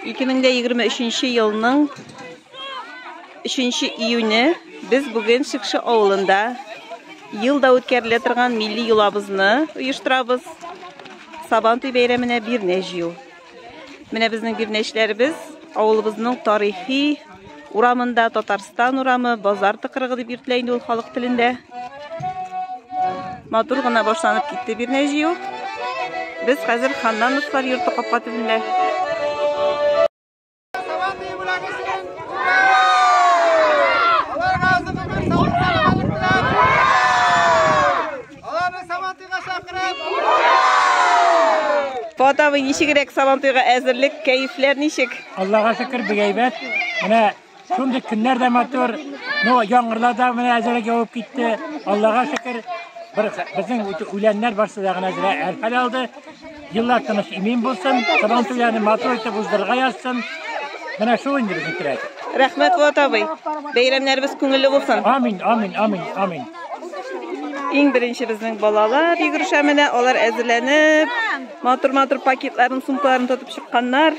2023 yılının 3 iyuni biz bugün Şıkşı Oğlunda yılda ötkerilir turgan milli yulabızını uyuşturabız. Sabantoy beyramine bir neç yıl. Mine bizning bir neçlerimiz oğlubuzning tarihi uramında Tatarstan uramı, Bozar tıkırığı deb yurtlayındı ol xalq tilinde. Matur gına başlanıp gitti bir neç yıl. Biz hazır Xandanovlar yurtu Qapqa tilinde. Fotoğrafı nişik gerek Sabantoyga әзірлік, keyifler nişik? Allah'a şükür bir geybet. Mine şundi günlerde matur, yağmurlarda mine әзірлік yağıp gitti. Allah'a şükür bizim ölenler başladığına göre erfel aldı. Yıllar tanış imin bulsun. Sabantoylarını matur etip uzdırga yazsın. Mine şu indi bizim kirek. Rahmet Fotoğrafı. Beyramlarımız köngüllü olsun. Amin, amin, amin, amin. En birinci bizning balalar yugurishemine, olar әзірленіп, matur paketlerin, sumkalarını tutup çıkanlar.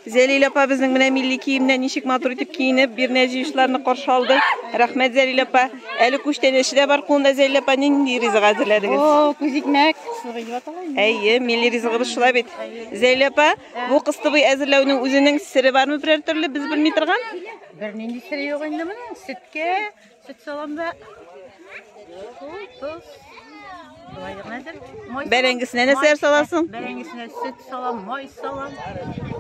Zelil apa bizning mine milli kiyimden nişik matur etip kiyinip bir neci işlerini qarşı aldı. Rahmet Zelil apa. Eli kuşten eşi de var konuda Zelil apa nindi rizq әзірледіңіз? O kuzikmek. Әйе, milli rizqimiz şulay bit. Zelil apa, bu qıstıbı әзірлеунің özünün siri var mı birer türlü biz bilmey turgan? Bir nindi siri yok indi mi? Sütke, süt salam ve tuz. Berengisine ne ser salasın? Berengisine süt salam, moy salam,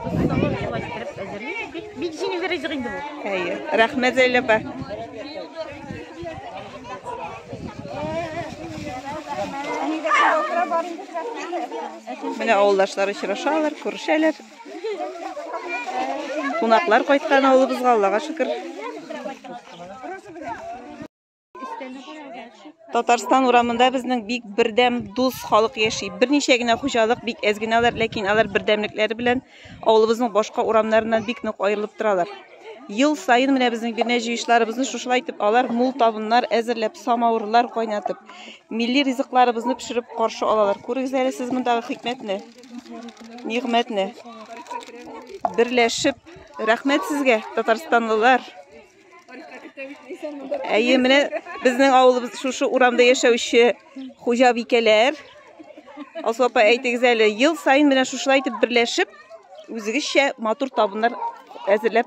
tuz salam, şulaştırıp әзірлейді. Bir kişinin verecek indi bu. Әйе, rahmet Zelil apa. Mine oğuldaşlar uçraşalar, көрüşәләр. Qonaqlar qaytqan oğlubuzga Allah'a şükür. Tatarstan uramında bizning bik birdem do'st xalq yaşayıp bir neçe gina xo'jalik bik ezginalar, lekin alar birdemlikleri bilan oğlubuzning boshqa uramlarından bik nok ayrılıp turalar. Yıl sayın mine bizning bir neçe işlarimizni şuşlaytib alar, mul tabunlar әзірлеп, samavurlar qaynatıp, milli rizqlarimizni pişirip qarşı alalar. Ko'ringizlar siz bundağı hikmetni, nimetni. Birleşip rahmet sizge Tatarstanlılar. Әйе, міне біздің ауылымыз шушы урамда yaşauşu xo'jabikeler. Алсу апа әйтегіз әлі, ел сайын міне шушылайтып бірләшіп, өзігізше матур табындар әзірлеп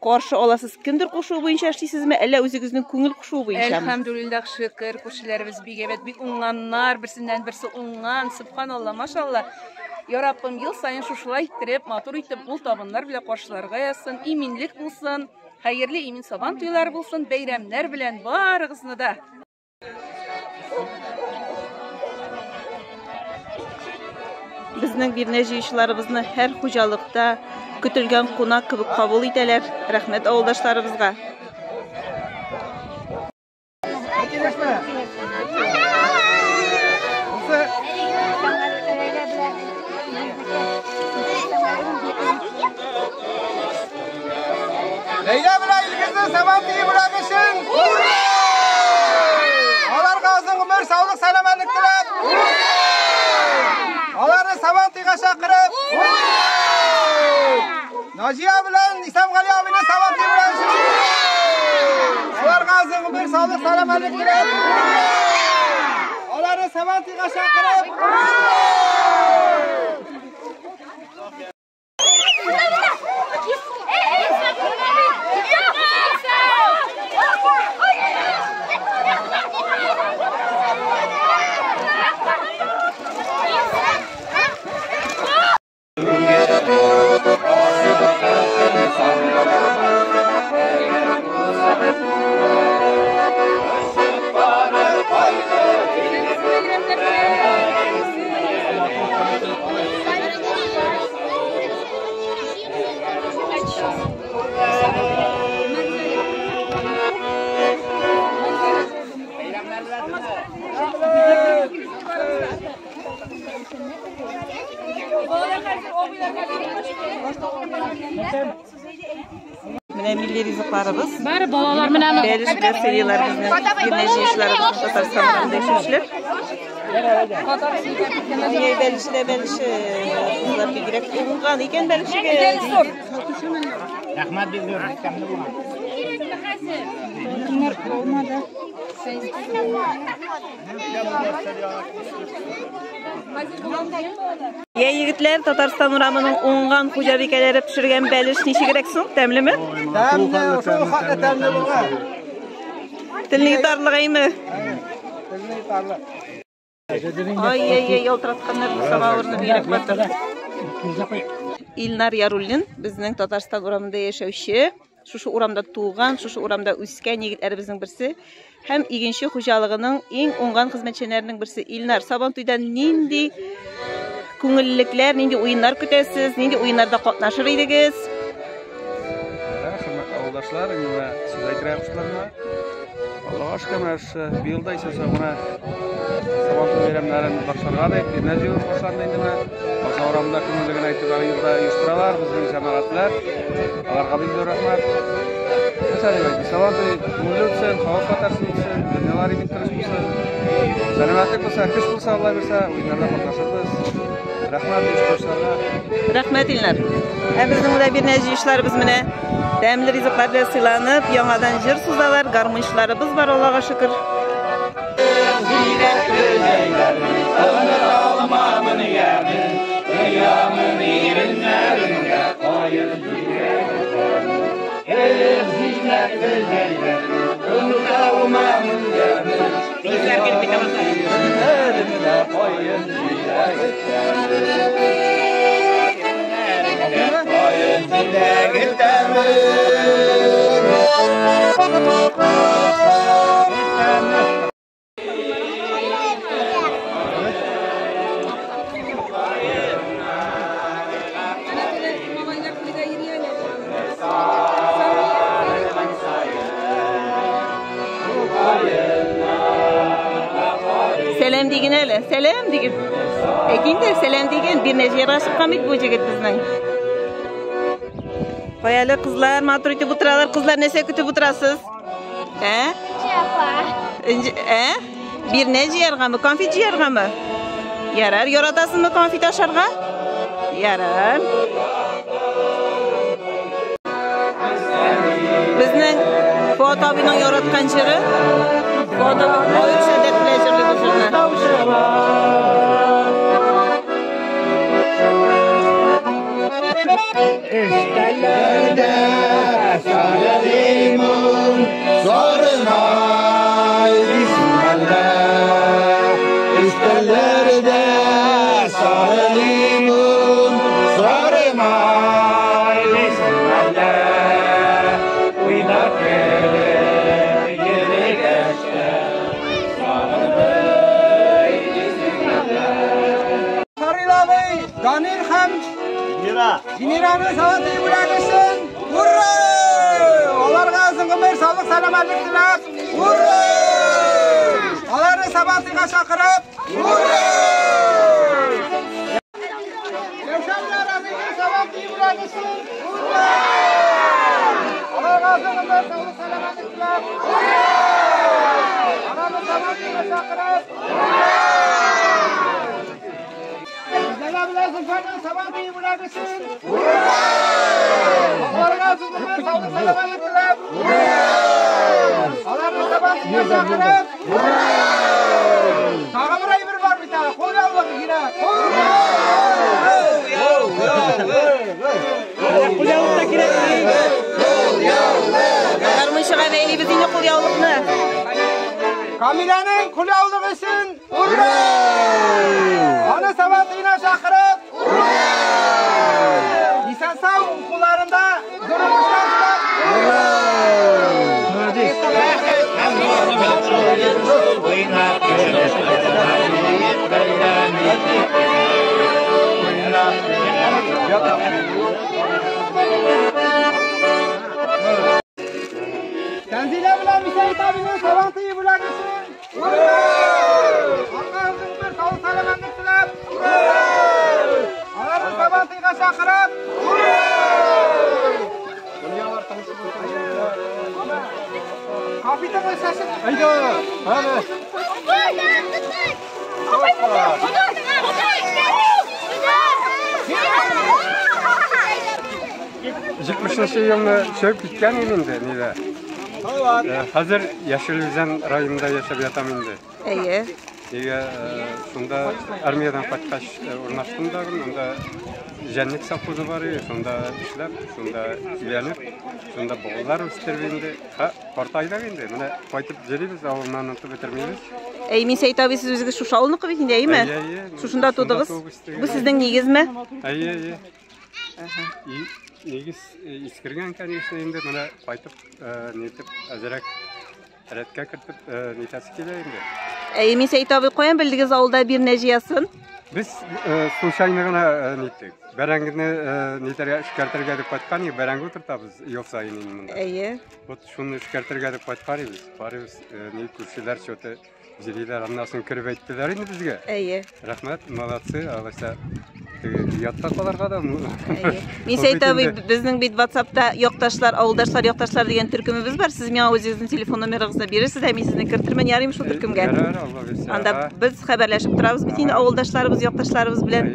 qarşı olasız. Kimdir qoşuğu boyunca işleysiz mi? Әлі өзігіздің көңіл qoşuğu boyunca mı? Elhamdülillah şükür. Koşularımız bir evet bir unlanlar, birisinden birisi unlan. Subhanallah, maşallah. Ya Rabbim yıl sayın şuşulaytırıp, matur itip, ul tabınlar bile qarşılarga yazsın, iminlik bulsun. Hayırlı imin Sabantoylar bulsun, beyramlar bilen barıgızını da. Bizning bir neçe işlarimizni her xo'jalikda kütülgen konak kibib qabul iteler. Rahmet oğuldaşlarımızga. Leyla bilan ilgizni Sabantoy bırakışın. Olarga uzun ömür, sağlık, selametlik tilep. Olarni Sabantoyga chaqirib. Najiya bilan Isamgali abini Sabantoy bırakışın. Olarga uzun ömür, sağlık, selametlik tilep. Olarni Sabantoyga chaqirib. Mine milli rizqlarimiz. Bari balalar bilan Beliş gazetelerimizden bir neçe işlerimiz Tatarstan'da yaşamışlar. Ey belişle. Kızlar gerek ungan iken belişge. Rahmat biliyorum. Bunlar olmadı. Ya yigitler Tatarstan uramının ungan hujabikelere pişirgen beliş nişi gereksin, temli mi? Temli, şu hatlı temli bu. Tilini tarlıgayı mı? Tilini tarlı. Ay, yoltiratkanlar bu sabah orada bir gerek vardır. İlnar Yarullin, bizning Tatarstan uramında yaşavşi. Şu uramda tuğgan, şu uramda üsken yigitlerimizin birisi. Hem iginçi hujalığının en ungan hizmetçilerinin birisi İlnar. Sabantuydan nindi көңілліклер, нинди ойындар көтәсез, нинди ойындарда катнашыр идегез? Хөрмәтле авылдашлар, инде сүз әйтергә куштыларма. Аллаһка шөкер, менә быел да исәсә гына Сабантуй бәйрәмнәрен башларга да энергия башланды инде менә. Оза урамда күңеллеген әйтеп алырда оештыралар безнең җәмәгатьләр. Аларга бик зур рәхмәт. Мәсәлән, Сабантуй муллүтсен, хава катарсын, дөньялар бик тырыш булсын. Сәламәтлек булса, көч булса, Алла берсә, уеннарда катнашырбыз. Rahmet İlnar. Bizning burada bir neçe işlerimiz mine təmli rizqlar bilan sıylanıb, yangadan jir suzalar, garmonchilarimiz var Allohga shukr. Selam degin hele, selam degin. Ekinde selam degin bir neçe yere çıqqamid bu jigit bizning. Qo'yali qizlar, matur etib o'tiralar. Qizlar nesa kutib o'tirasiz? He? Bir neçe yergami, konfet yergami? Yarar, yoratasizmi konfet asharga? Yarar. Bizning fotobining yoratgan chiri foto bo'yicha deb pleasure bo'lsin. İşlerlerde sarılimun sormay bismillah. İşlerlerde sarılimun sormay bismillah. Uynakere yere geçte sarılmay bismillah. Sarıyla bey, Danil hem Generalni savatli bo'lag'ishin. Hurra! Ularga uzun umr, sog'lik, salomatlik tilab. Hurra! Ularni savatliga chaqirib. Hurra! Yoshlar aziz savatli bo'lag'ishin. Hurra! Ularga uzun umr, sog'lik, salomatlik tilab. Hurra! Ularni savatliga chaqirib. Hurra! Lazım falan sabah iyi bırakırsın. Allah'a sözümü sağlık selamet dilep. Allah'ın sabah iyi sakınıp. Sağa burayı bir var bir tane. Kol yavrum yine. Kol yavrum da girelim. Kol yavrum. Garmonchiga beyli bizning kol yavruqni. Kamilanın kul yavruğu için. Hurra! Ana sabatına çakırıp. Hurra! İnsan sağ kullarında durmuşlar. Hurra! Tenzile bilen Müsait abinin savantıyı bırakırsın. Hurra! Allah'ın bir sağlık selametlik dilep. Hurra! Allah'ın savantıyı çakırıp. Hurra! Kapitana şaşırt. Haydi. Hadi. Жетmişinci yılını söküp gitken elinde neydi? Hazır Yeşilüzen rayonunda yaşap yatam indi. Әйе. Nege sonda armiyadan kaçkaç ornaştım da onda jenlik sapızı var ya, sonda işler, sonda ilenip, sonda boğular üstlerinde, partayda indi. Mene kaytıp jelimiz, avından anıtı bitirmeyiz. Min Seyit abi siz özünüz şuş avlınıqı bit indi, mi? Şuşunda tudığız. Bu sizden negiz mi? Әйе. Negiz iskirgen kan işte indi. Mene kaytıp netip azırak Eretke kırtıp nitası kile indi. Min Seyit abi koyan bildiğiniz avulda bir neciyasın? Biz suşaynığına nittik. Berengini nitere şikarterge edip patkan ya, berengi oturtabız yok sayının mında. Әйе. Bu şunu şikarterge edip patkarıyız. Parıyız, ne kurşiler şöyle jeliler anlasın kırıp ettiler indi bizge. Әйе. Rahmet, malatsı, ağlaşta yattaqalarga da. Min Seyit abi bizning bit WhatsApp'ta yoqtaşlar, avuldaşlar, yoqtaşlar degan türkümüz var. Siz meni o'zingizning telefon nomeringizni berasiz, hem sizni kirtirmen yarim şu türkümge. Anda biz xabarlashib turamiz bütün avuldaşlarımız, yoqtaşlarımız bilan.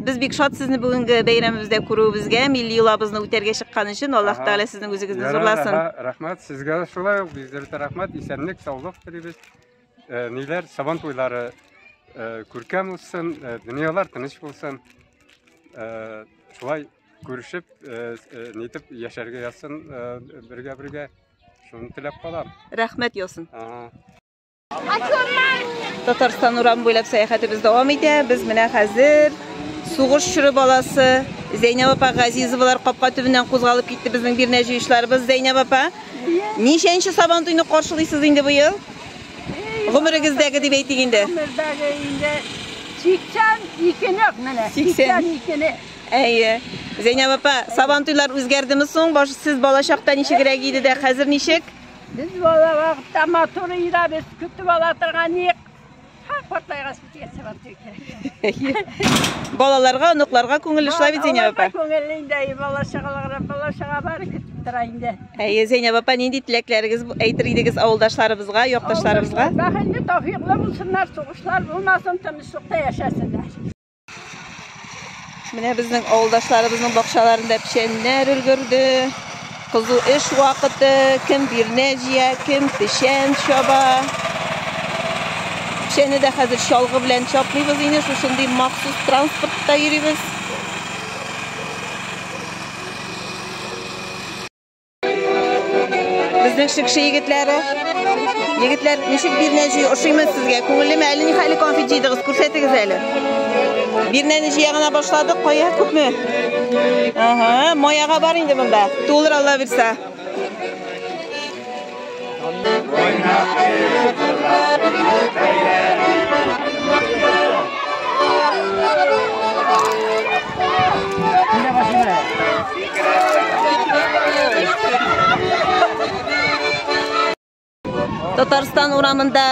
Biz bek shod sizni bugungi bayramimizda ko'ruvimizga, milliy yilimizni o'targa chiqqan uchun Alloh taolo sizning o'zingizni zo'rlasin. Rahmat sizga shulay, bizlarga rahmat, esenlik, sog'lik tileymiz. Neler saban to'ylari ko'rkam bo'lsin, dunyolar tinch bo'lsin. Şulay görüşüp netip yaşarga yazsın birge şunu tilep kalam. Rahmet yo'sin. Tatariston uram bo'ylab sayohatimiz davom etadi. Biz mana hozir Sug'ush shuri bolasi Zeynab opa G'azizovalar qopqa tubidan qo'zg'alib ketdi bizning bir necha ishlarimiz. Zeynab opa, neshanchi sabon to'yini qarshilaysiz endi bu yil? Umringizdagi deb ayting endi. Umrimdagi endi 82 mana. 82. Әйе. Zeynab opa, sabon to'ylar o'zgardimi so'ng? Boshi siz bola chaqda nechikroq edi-da, hozir nechik? Biz bola vaqtda motor yuramiz, kutib olatirgan yo'q. Partlayga chiqib sabon to'y kerak. Bolalarga, onuqlarga ko'ngil ishlab Zeynab opa. Ko'ngilingdagi bola chaqalarga bari kutib turaydi. Әйе, Zeynab opa, nindi tilaklaringiz aytirdingiz avuldaşlarimizga, yoqtashlarimizga? Baxtli tavfiqli bo'lsinlar, so'g'ishlar bo'lmasin, tinchlikda yashasınlar. Mana bizning avuldaşlarimizning bog'chalarida pishanlar ulgurdi. Qizu ish vaqti, kim bir nejiya, kim pishan shoba. Pishanida hozir sholg'i bilan choplaymiz, endi shu shunday maxsus transportda yurimiz. Bizning shikshi yigitlari. Yigitlar, nechik bir nejiya o'shaymiz sizga? Ko'ngilli hali hali konfet yeydingiz, ko'rsatingiz hali. Bir nejiya yana boshladik, qo'ya ko'pmi? Aha, moyaga bor endi bunda. To'ldir Alloh bersa. Tatariston uramında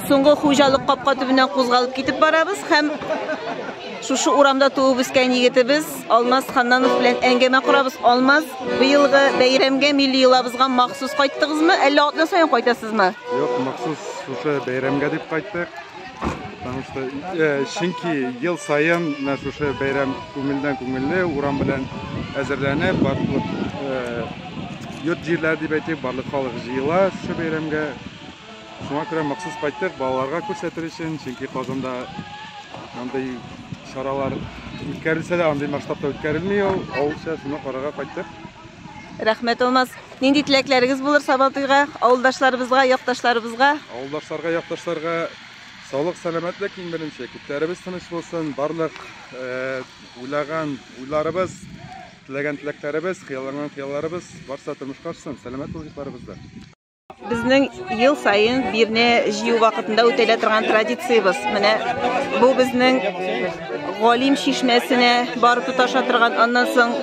so'nggi xo'jalik qopqa tubidan qo'zg'alib ketib boramiz. Ham shu uramda tug'ib o'sgan yigitimiz Olmaz Xannanov bilan angama quramiz. Olmaz, bu yilgi bayramga, milliy yilabizga maxsus qaytdingizmi? 56dan so'ng qaytasizmi? Yo'q, maxsus o'sha bayramga deb qaytdik. Chunki yil sayin o'sha bayram ko'ngilli uram bilan hozirlanib, barliq yurt yerlar deb aytib, barliq xalq yig'lar shu bayramga. Shunga ko'ra maxsus qaytdik bolalarga ko'rsatish uchun, chunki hozirda bunday choralar o'tkazilsa-da, bunday masshtabda o'tkazilmaydi. Avulcha shunga qaraga qaytdik. Rahmat Olmaz. Nindi tilaklaringiz bo'lar sabon to'yga, avuldaşlarimizga, yoqtashlarimizga? Avuldaşlarga, yoqtashlarga sog'lik, salomatlik eng birinchi. Kitlarimiz tinch bo'lsin, barliq o'ylagan o'ylarimiz, tilagan tilaklarimiz, xiyollangan xiyollarimiz barcha turmushga oshsin, salomat bo'lishlarimizda. Bizning yil sayin birni jiyu vaqtida o'tatiladigan traditsiyamiz. Mana bu bizning G'olim shishmasini borib tutashatirgan, ondan so'ng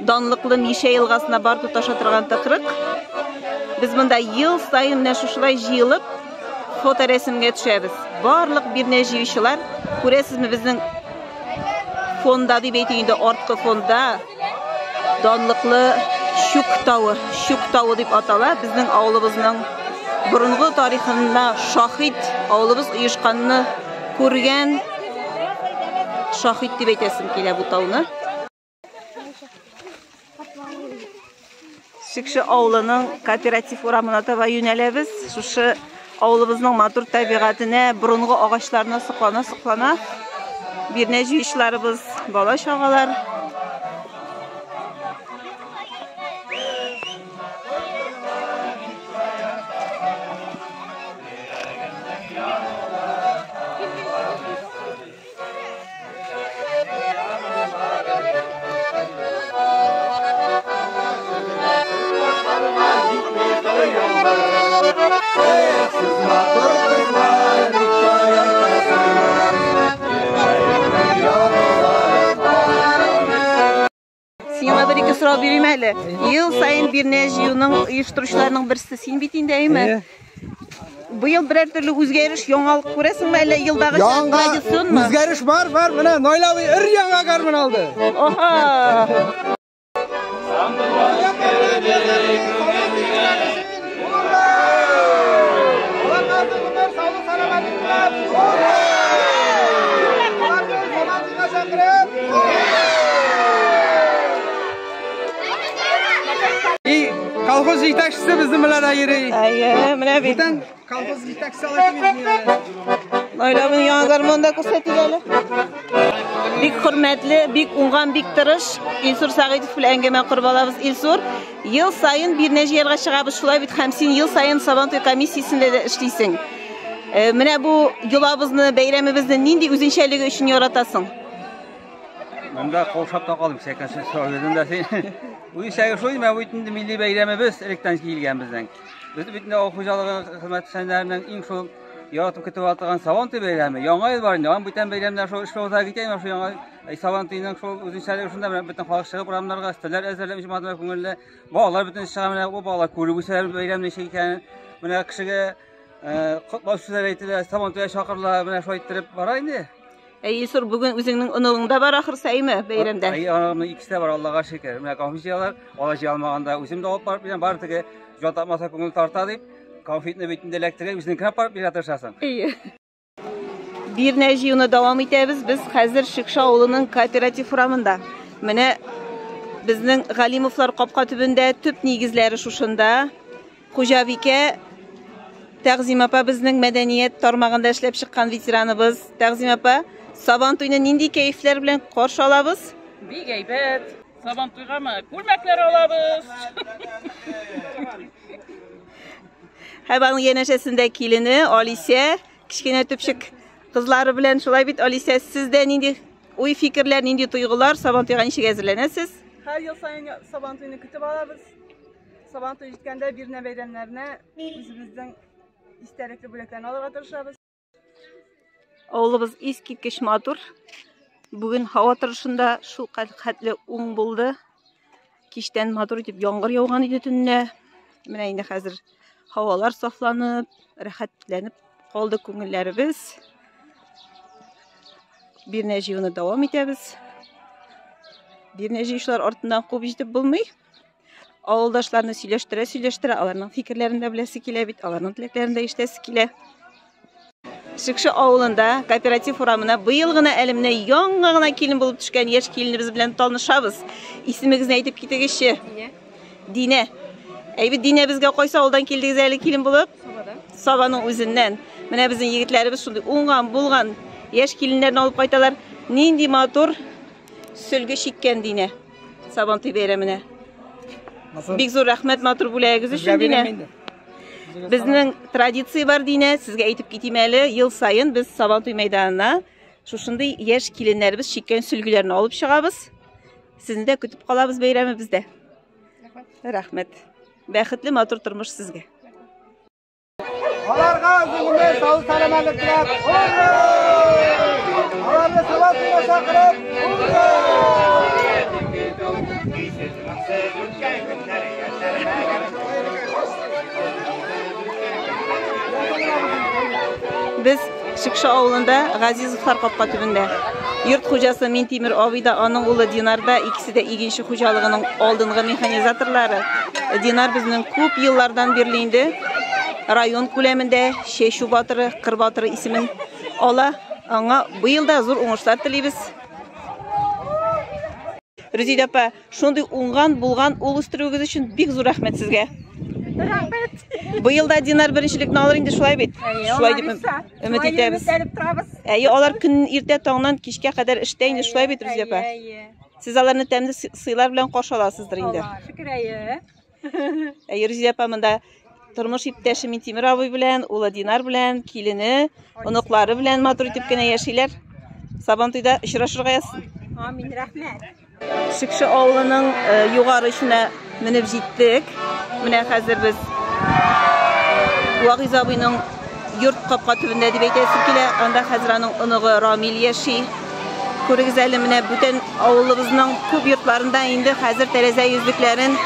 donliqli Misha yilg'asini borib tutashatirgan taqriq. Biz bunda yil sayin mana shulay jiyilib foto rasmga tushamiz. Barliq birni jiyishlar ko'rasizmi bizning fonda deb aytingda, ortqi fonda donliqli Shuk tavi deb ataladi. Bizning avlumizning burungi tarixida shohid avlumuz uyushqanini ko'rgan Шахид дип әйтәсем килә бу тауны. Шикше авылының кооператив урамына таба юнәләбез. Шушы авылыбызның матур табигатына, борынгы агачларына соклана бирнә җыешларыбыз, бала чагалар. Сиңа бер ике сорау бирим әле. Ел сайын бирнә җыюның оештыручыларның берсе син бит инде, әйме? Быел берәр төрле үзгәреш, яңалык күрәсеңме әллә елдагы традиционмы? Үзгәреш бар, менә Нойлавый яңа гармун алды. Оха! Колхоz yetakchisi bizni bilan ayiri. Менә бит. Колхоz yetakchisi aytib. Нойлавый яңа гармунда күрсәтелә. Бик хөрмәтле, бик уңган, бик тырыш Илсур Сагыйтов белән әңгәмә корып алабыз. Илсур, ел сайын бирнә җыярга чыгабыз, шулай бит 50 ел сайын Сабантуй комиссиясендә дә эшлисең. Менә бу йолабызны, бәйрәмебезне нинди үзенчәлеге өчен яратасың? Монда кошап та калдым, сәкәсе сөйләдем дә син. Бу исәгә шуй, мен бу итне милли бәйрәмебез электән килгән безнең. Без бит инде хуҗалыгы хезмәтчәннәренең иң шул яратып көтеп атырган Сабантуй бәйрәме. Яңа ел бар инде, аны бүтән бәйрәмнәр шул эшләүдә китәм, шул яңа Сабантуйның шул үзенчәлеге шунда бөтен халык чыгып урамнарга стәлләр әзерләп җимгатма күңелле. Балалар бөтен чыга, менә бу балалар күреп үсәләр бәйрәмне ничек икәнен. Менә кешегә котлау сүзләр әйтелә, Сабантуйга чакырыла, менә шулай иттереп бара инде. Илсур, бүген үзеңнең онылыңда бар ахырсы әйме бәйрәмдә? Анамның икесе дә бар, Аллага шөкер. Менә конфетчылар, алачы алмаганда үзем дә алып барып бирәм, бары теге җатмаса күңел тарта дип, конфетны битендә эләктереп, үзенең барып бирә тырышасың. Бирнә җыюны дәвам итәбез. Без хәзер Шикша авылының кооператив урамында. Менә безнең Галимовлар капка төбендә төп нигезләре шушында. Хуҗабикә Тәгъзим апа безнең мәдәният тармагында эшләп чыккан ветераныбыз. Тәгъзим апа, Сабантуйны нинди кәефләр белән каршы алабыз? Бик әйбәт. Сабантуйгамы күлмәкләр алабыз. Һәм янәшәсендә килене Алисә, кичкенә төпчек кызлары белән шулай бит. Алисә, сездә нинди уй фикерләр, нинди туйгылар, Сабантуйга ничек әзерләнәсез? Һәр ел сайын Сабантуйны көтеп алабыз. Сабантуй җиткәндә бирнә бәйрәмнәренә үзебезнең истәлекле бүләкләрне алырга тырышабыз. Авылыбыз искиткеч матур. Бүген һава торышында шул хәтле уң булды. Кичтән матур итеп яңгыр яуган иде төнне. Менә инде хәзер һавалар сафланып, рәхәтләнеп калды күңелләребез. Бирнә җыюны дәвам итәбез. Бирнә җыючылар артыннан куып җитеп булмый. Авылдашларны сөйләштерә, аларның фикерләрен дә беләсе килә бит, аларның теләкләрен дә ишетәсе килә. Шикша авылында кооператив урамына быел гына әлемнә яңа гына килен булып төшкән яшь киленебез белән танышабыз. Исемегезне әйтеп китегезче. Динә. Әйбит, Динә безгә кайсы авылдан килдегез әле килен булып? Сабаның үзеннән. Менә безнең егетләребез шундый уңган, булган яшь киленнәрне алып кайталар. Нинди матур сөлге чиккән Динә Сабантуй бәйрәменә. Бик зур рәхмәт матур бүләгегез өчен, Динә. Безнең традиция бар, Динә, сезгә әйтеп китим әле, ел сайын без Сабантуй мәйданына шушындый яшь киленнәребез чиккән сөлгеләрне алып чыгабыз. Сезне дә көтеп калабыз бәйрәмебездә. Рәхмәт. Бәхетле матур тормыш сезгә. Аларга үзеңне сау саламатлык теләп, ура! Аларны Сабантуйга чакырып, ура! Без Шикша авылында Газизовлар капка төбендә. Йорт хуҗасы Минтимер абый да, аның улы Динар да, икесе дә игенче хуҗалыгының алдынгы механизаторлары. Динар безнең күп еллардан бирле инде район күләмендә Чәчү батыры, Кыр батыры исемен ала. Аңа быел да зур уңышлар телибез. Рүзидә апа, шундый уңган булган ул үстерүгез өчен бик зур рәхмәт сезгә. Рәхмәт. Быел да Динар беренчелекне алыр инде, шулай бит. Шулай дип өмет итәбез. Алар көн иртә таңнан кичкә кадәр эштә инде, шулай бит, Рүзидә апа. Сез аларны тәмле сыйлар белән каршы аласыздыр инде. Шөкер, әйе. Рүзидә апа, монда тормыш иптәше Минтимер абый белән, улы Динар белән, килене, оныклары белән матур итеп кенә яшиләр. Сабантуйда очрашырга язсын. Амин, рәхмәт. Шикше авылының югары эшенә менеп җиттек. Менә хәзер без Вагиз абыйның йорт капка төбендә дип әйтәсе килә. Анда хәзер аның оныгы Рамил яши. Күрегез әле, менә бүтән авылыбызның күп йортларында инде хәзер тәрәзә йөзлекләрен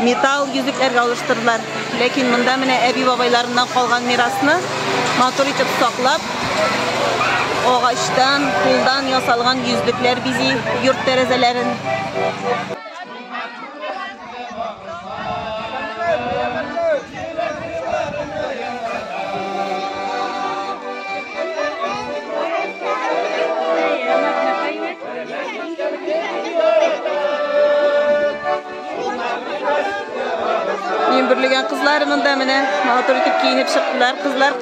металл йөзекләргә алыштырдылар. Ләкин монда менә әби бабайларыннан калган мирасны матур итеп саклап, агачтан, кулдан ясалган йөзлекләр бизи йорт тәрәзәләрен. Мин берлегән кызлар монда менә матур итеп киенеп чыктылар, кызлар.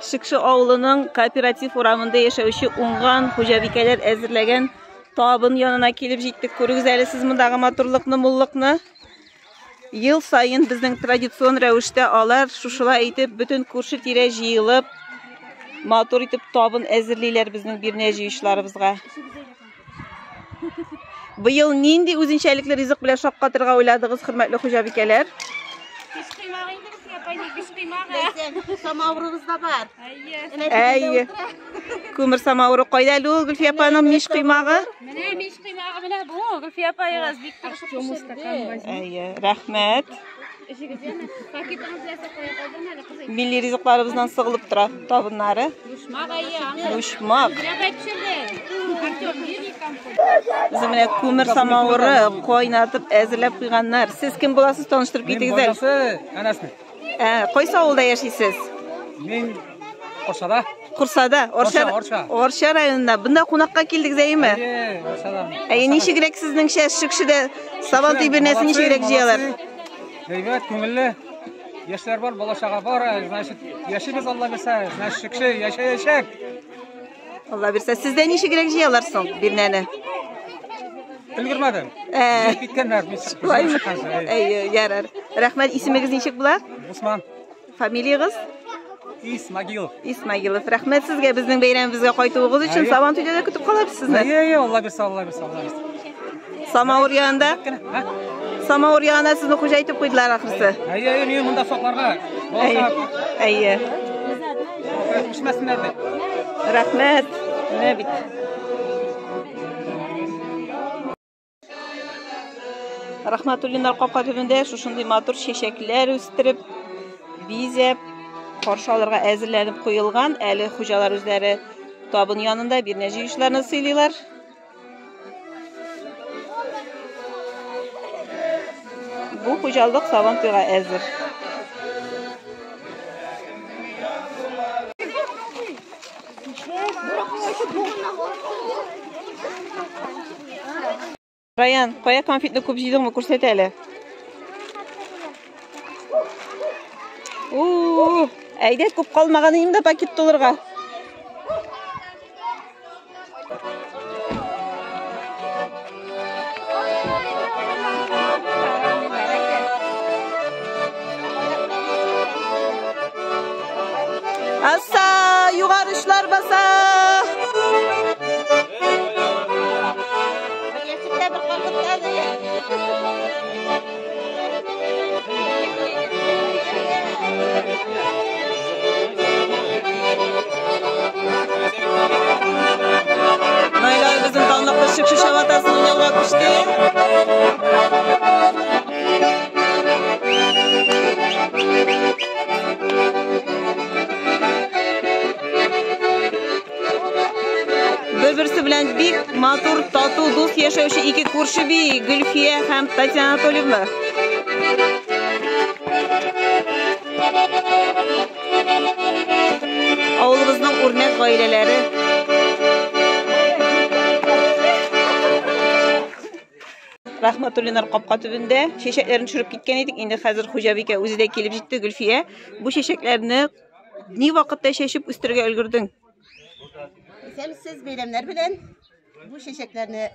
Шикше авылының кооператив урамында яшәүче уңган хуҗабикәләр әзерләгән табын янына килеп җиттек. Күрегез әле сез мондагы матурлыкны, муллыкны. Ел сайын безнең традицион рәвештә алар шушылай әйтеп бөтен күрше-тирә җыелып, матур итеп табын әзерлиләр безнең бирнә җыешларыбызга. Быел нинди үзенчәлекле ризык белән шаккатырга уйладыгыз, хөрмәтле хуҗабикәләр? Самавырыбыз да бар. Әйе. Күмер самавыры кайда әле ул, Гөлфия апаның миш кыймагы? Менә миш кыймагы менә бу, Гөлфия апайгыз бик тырышып пешерде. Әйе, рәхмәт. Милли ризыкларыбыздан сыгылып тора табыннары. Бушмак әйе. Бушмак. Без менә күмер самавыры кайнатып әзерләп куйганнар. Сез кем буласыз, таныштырып китегез әле. Анасны. Кайсы авылда яшисез? Мин Оршада. Курсада, Орша районында. Бunda кунакка килдек зәйме? Әйе, ничегрәк сезнеңчә Шикшедә Сабантуй бирнәсен ничегрәк җыялар? Әйбәт, күңелле. Яшьләр бар, балачага бар. Значит, яшибез Алла берсә, значит Шикше яшәячәк. Алла берсә, сездә ничегрәк җыялар соң бирнәне? Өлгермәдем. Киткәннәр без. Әйе, ярар. Рәхмәт, исемегез ничек була? Усман. Фамилиягыз? Исмагилов. Исмагилов. Рәхмәт сезгә безнең бәйрәмебезгә кайтуыгыз өчен. Сабантуйда да көтеп калабыз сезне. Әйе, Алла берсә, Алла берсә. Самавыр янында? Самавыр янына сезне хуҗа итеп куйдылар ахырсы. Әйе, мин монда сакларга. Әйе. Ишмәсеннәр дип. Рәхмәт. Менә бит. Рахматуллинар капка төбендә шушындый матур чәчәкләр үстереп, бизәп, каршы алырга әзерләнеп куелган. Әле хуҗалар үзләре табын янында бирнә җыешларны сыйлыйлар. Бу хуҗалык Сабантуйга әзер. Раян, кая конфетны күп җыйдыңмы, күрсәт әле. Әйдә, күп калмаган инде пакет тулырга. Аса, югарышлар баса. Naylar bizim danlıqlı Şıkşı Şavatasını oynayalım kuştu. Bir-birisi bilan bek matur, tatuv, do'st yashovchi ikki ko'rshbi Gulfiya ham Tatyana Anatolievna. Oğlumuzning o'rnak oilalari. Rahmatullinar qopqa tubida sheshaklarni tushirib ketgan edik. Endi hozir Xo'jabeka o'zida kelib jetdi Gulfiya. Bu sheshaklarni ne vaqtda sheshib o'stirga ulgurding? Siz bayramlar bilan bu şeşeklerini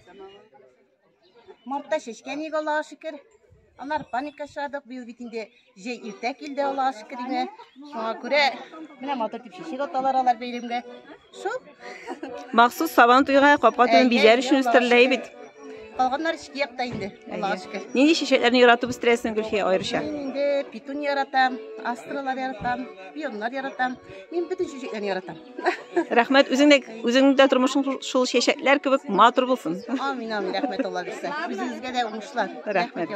Mart'ta şeşkenik Allah'a şükür. Onlar panik yaşadık bu yıl bitinde iltek ilde Allah'a şükür yine. Şuna göre bana motor tip şeşek atalar alar bayramga. Şu. Maxsus saban tuyga qopqatın bizler üçün üstürleyip. Kalganlar işki yaptı indi Allah'a şükür. Neydi şeşeklerini yaratıp üstüresin Gülfiye ayrışa? Şimdi pitun yaratam, astralar yaratam, piyonlar yaratam. Ben bütün şeşeklerini yaratam. Rahmet, özüngde turmuşun şul şeşekler kibik matur bulsun. Amin amin, rahmet Allah bilse. Bizimizge de olmuşlar. Rahmet.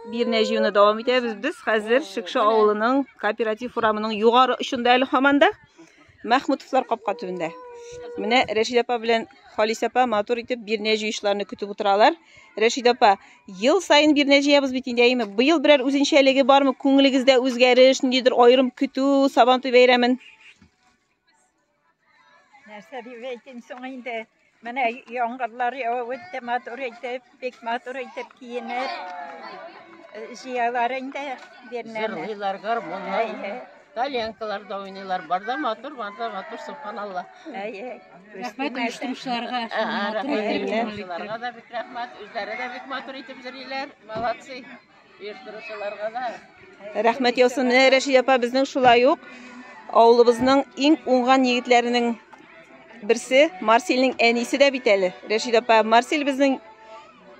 Bir nejiyonu devam ederiz biz. Hazır Şıkşı Oğlu'nun kooperativ kuramının yukarı ışındaylı hamanda Mahmutovlar qopqa tübünde. Mine Reşid apa bilen Halis apa matur etip bir nejiy işlerini kütüp oturalar. Reşid apa, yıl sayın bir nejiyabız bitindeymi? Bu yıl birer üzünçeligi var mı? Ko'ngligizde o'zgarish, nidir ayrım kütü, sabantu beyramin? Nersa diyeyim so'ngda mana yomg'irlar yog'ib, matur etib, bek matur etib kiyinib, ziyalarında birilerine. Zırhlılar, garmonlar, dalyankalar da oynuyorlar. Barda matur, subhanallah. Rahmet uyuşturuşlarga. Uyuşturuşlarga da bir rahmet. Özleri de bir matur etip ziriyler. Malatsi. Uyuşturuşlarga da. Rahmet olsun. Reşid apa bizning şulay yo'q. Oğlumuzning eng o'ngan yigitlarining birisi Marselning enisi de biteli. Reşid apa, Marsel bizning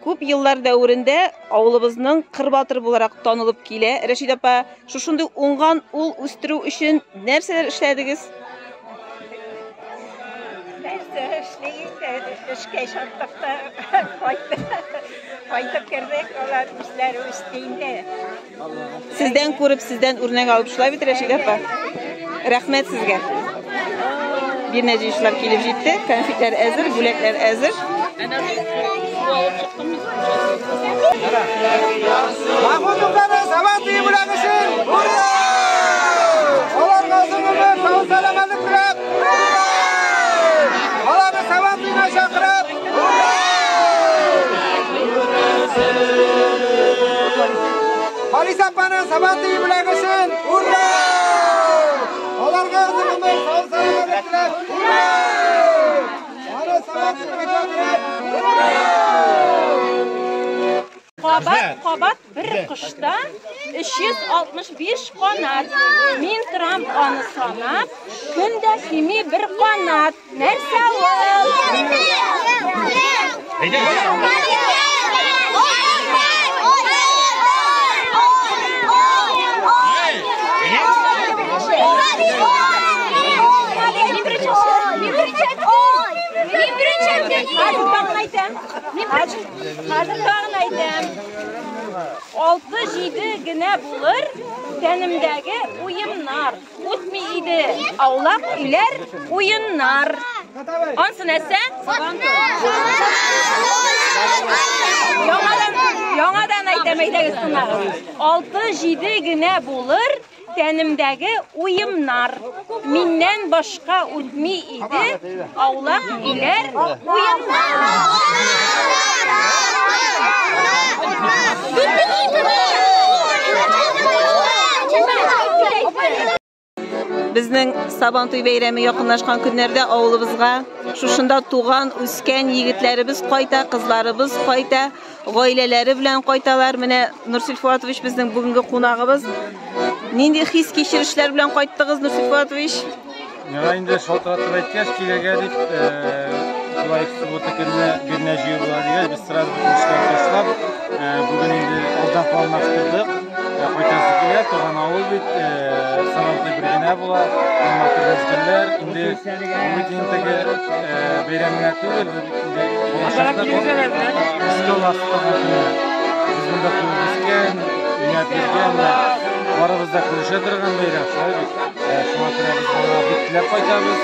ko'p yıllar davrında oğlumuzning qirbatır olarak tanılıp kile. Reşid apa, şuşunday o'ngan ul o'stiruv uchun narsalar ishladingiz? Narsa ishlaydi, ishga shatliqda qaytib kirdik, ular o'zlari o'stiydi. Sizden ko'rib, sizden o'rnak olib ishlaydi Reşid apa. Rahmet sizga. Bir necha ishlar kelib jetdi, konfetlar hazır, bo'laklar hazır. Mahmutovlarni sabatli bo'lag'isin. Ularga o'zimizga sog' salomatlik tilab. Ularni sabatlini chaqirib. Halis apani sabatli bo'lag'isin. Ularga o'zimizga sog' salomatlik tilab. Ularni sabatlini chaqirib. Qabat bir qishda 365 qonat. Men turam qoni sanab, kunda kimi bir qonat. Narsa әйтәм. Мин хәзер тагын әйтәм. 6-7 генә булыр тәнемдәге уеннар. Үтми иде аулак үләр уеннар. Ансы нәрсә? Яңадан әйтәм, әйдәгез тыңлагыз. 6-7 генә булыр тәнемдәге уемнар. Миннән башка үтми иде аулак үләр уеннар. Безнең Сабантуй бәйрәме якынлашкан көннәрдә авылыбызга шушында туган, үскән егетләребез кайта, кызларыбыз кайта, гаиләләре белән кайталар. Менә Нурсил Фуатович безнең бүгенге кунагыбыз. Нинди хис кичерешләр белән кайттыгыз, Нурсил Фуатович? Миңа инде шалтыратып әйткәч, килергә дип, шулай суббота көнне бирнә җыю була дигәч, без сразу эшләр ташлап, бүген инде алдан планлаштырдык. Кайтасы килә, туган авыл бит, Сабантуй бер генә була, матур мезгилләр, инде митингтәге бәйрәмнәр түгел, инде булачакта искә ластыгы. Без монда күргән, уйнап йөргән, барыбызда күрешә торган бәйрәм шулай бит. Шуңа күрә без бuna битләп кайтабыз.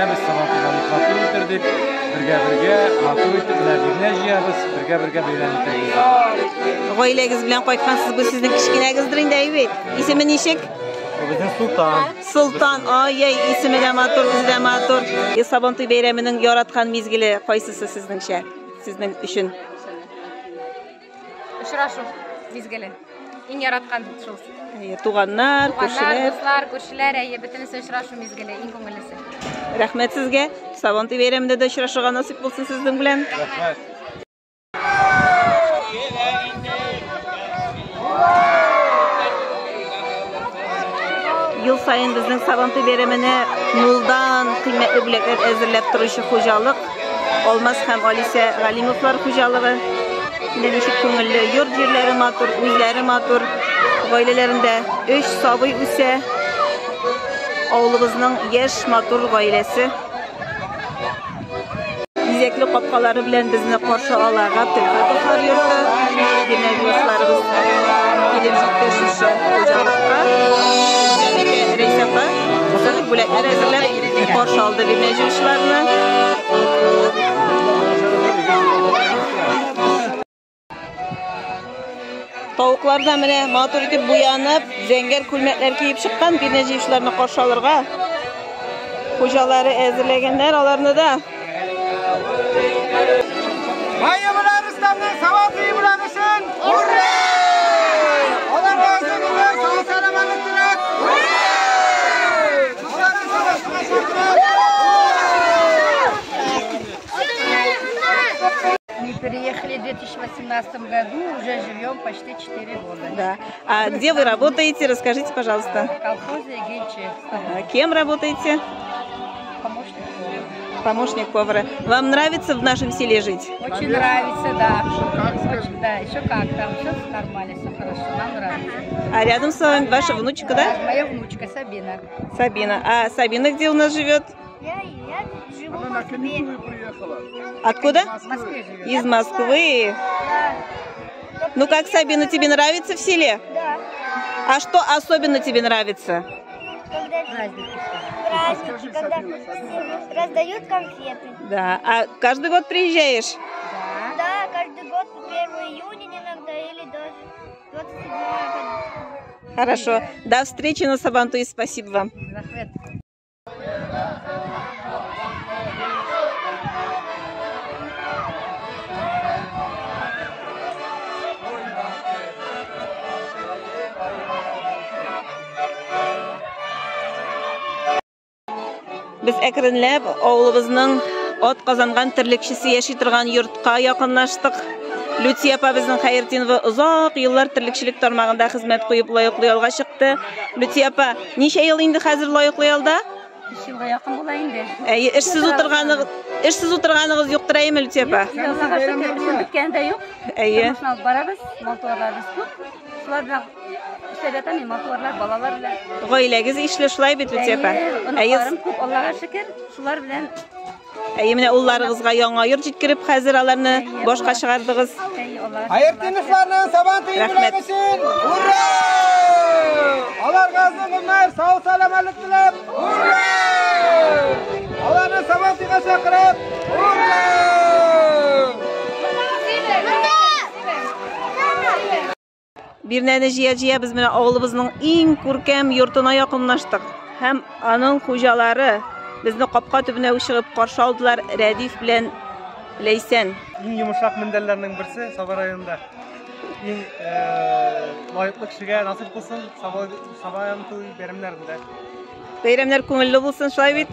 Без Сабантуйдан матур үтердек, бергә матур итеп бирнә җыябыз, бергә бәйрәм итәбез. Гаиләгез белән кайткансыз, бу сезнең кичкенәгездер инде, әйбәт. Исеме ничек? Безнең Султан. Султан, ай, исеме дә матур, үзе дә матур. Сабантуй бәйрәменең яраткан мизгеле кайсысы сезнеңчә? Сезнең өчен? Очрашу мизгеле. Иң яраткан шул. Туганнар, күршеләр, бөтенесе очрашу мизгеле, иң күңеллесе. Рәхмәт сезгә. Сабантуй бәйрәмендә дә очрашырга насыйп булсын сезнең белән. Рәхмәт. Ел сайын безнең Сабантуй бәйрәменә нулдан кыйммәтле бүләкләр әзерләп торучы хуҗалык Алмаз һәм Алиса Галимовлар хуҗалыгы. Ничек күңелле, йорт җирләре матур, үзләре матур, гаиләләрендә 3 сабый үсә. Авылыбызның яшь матур гаиләсе. Бизәкле капкалары белән безне каршы ала Габделхатовлар йорты. Динә дусларыбыз килеп җитте шушы хуҗалыкка. Рәйсәпа зур бүләкләр әзерләп каршы алды динә җыелышларны. Тавыкларда менә матур итеп буянып, зәңгәр күлмәкләр киеп чыккан динә җыелышларны каршы алырга. Хуҗалары әзерләгәннәр аларны да. Майя белән Рустамның Сабантуй уйнашын! Ура! Алар разыгылар, сау-саламатлык теләп! Ура! Аларны сабашка шакырып! Мы переехали в 2018 году, уже живем почти 4 года. Да. А где вы работаете? Расскажите, пожалуйста. В колхозе Генче. Кем работаете? Помощник повара. Вам нравится в нашем селе жить? Очень нравится, да. Очень, да, еще как там, все нормально, все хорошо, нам нравится. А рядом с вами ваша внучка, да? Моя внучка Сабина. Сабина. А Сабина где у нас живет? Я живу в Москве. Откуда? В Москве живет. Из Москвы. Да. Ну как, Сабина, тебе нравится в селе? Да. А что особенно тебе нравится? Праздники, когда раздают конфеты. Да. А каждый год приезжаешь? Да, каждый год 1 июня иногда или даже 27 Хорошо. До встречи на Сабантуе. Спасибо вам. Без әкренләп авылыбызның от казанган тирлекчесе яши торган йортка якынлаштык. Лютия апа безнең Хәертдинова озак еллар тирлекчелек тармагында хезмәт куеп лаеклы ялга чыкты. Лютия апа, ничә ел инде хәзер лаеклы ялда? 3 елга якын була инде. Эшсез утырганыгыз юктыр әйме, Лютия апа? Биткәндә юк. Машина барабыз, моторларыбыз күп. Шулар белән эшләп моторлар, балалар белән. Гаиләгез ишле шулай бит, Лютия апа? Оныкларым күп, Аллага шөкер. Шулар белән Менә улларыгызга яңа йорт җиткереп, хәзер аларны башка чыгардыгыз. Hayırtınızlarla Sabantıyı bırakışın. Hurra! Alarga uzun ömür, sağ salametlik dilep. Hurra! Alarını Sabantı'ya çakırıp. Hurra! Bir nene jiya biz менә авылыбызның иң күркәм йортына якынлаштык. Һәм аның хуҗалары безне капка төбенә чыгып каршы алдылар Рәдиф белән Ләйсән. Иң йомшак мендәрләрнең берсе Саба районында. Иң лаеклы кешегә насыйп булсын Саба туй бәйрәмнәрендә. Бәйрәмнәр күңелле булсын, шулай бит?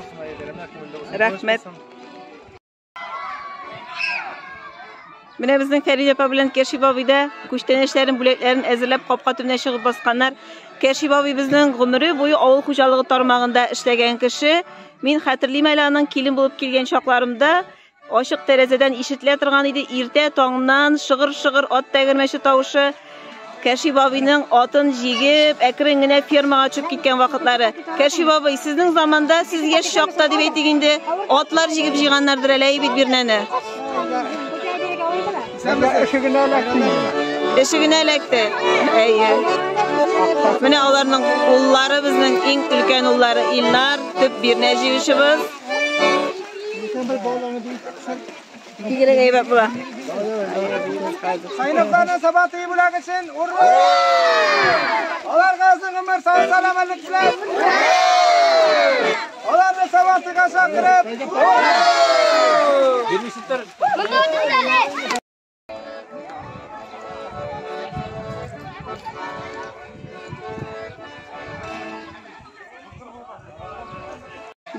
Рәхмәт. Менә безнең Фәрид апа белән Кәшиф абый да күчтәнәчләрен, бүләкләрен әзерләп капка төбенә чыгып басканнар. Кәшиф абый безнең гомере буе авыл хуҗалыгы тармагында эшләгән кеше. Мин хәтерлим әле аның килен булып килгән чакларымда ачык тәрәзәдән ишетелә торган иде иртә таңнан шыгыр-шыгыр ат тәгәрмәче тавышы. Кәшиф абыйның атын җигеп, әкрен генә фермага чыгып киткән вакытлары. Кәшиф абый, сезнең заманда сез яшь чакта дип әйтик инде, атлар җигеп җыйганнардыр әле бит бирнәне. Эшегенә эләкте. Менә аларның уллары безнең иң өлкән уллары Илнар, төп бирнә җыючыбыз. Кигерәк әйбәт була. Sayınıflarına Sabantıyı bırakışın. Hurra! Alarga uzun ömür, sağ salametlik dilep. Alarını Sabantı'ya çakırıp. Hurra!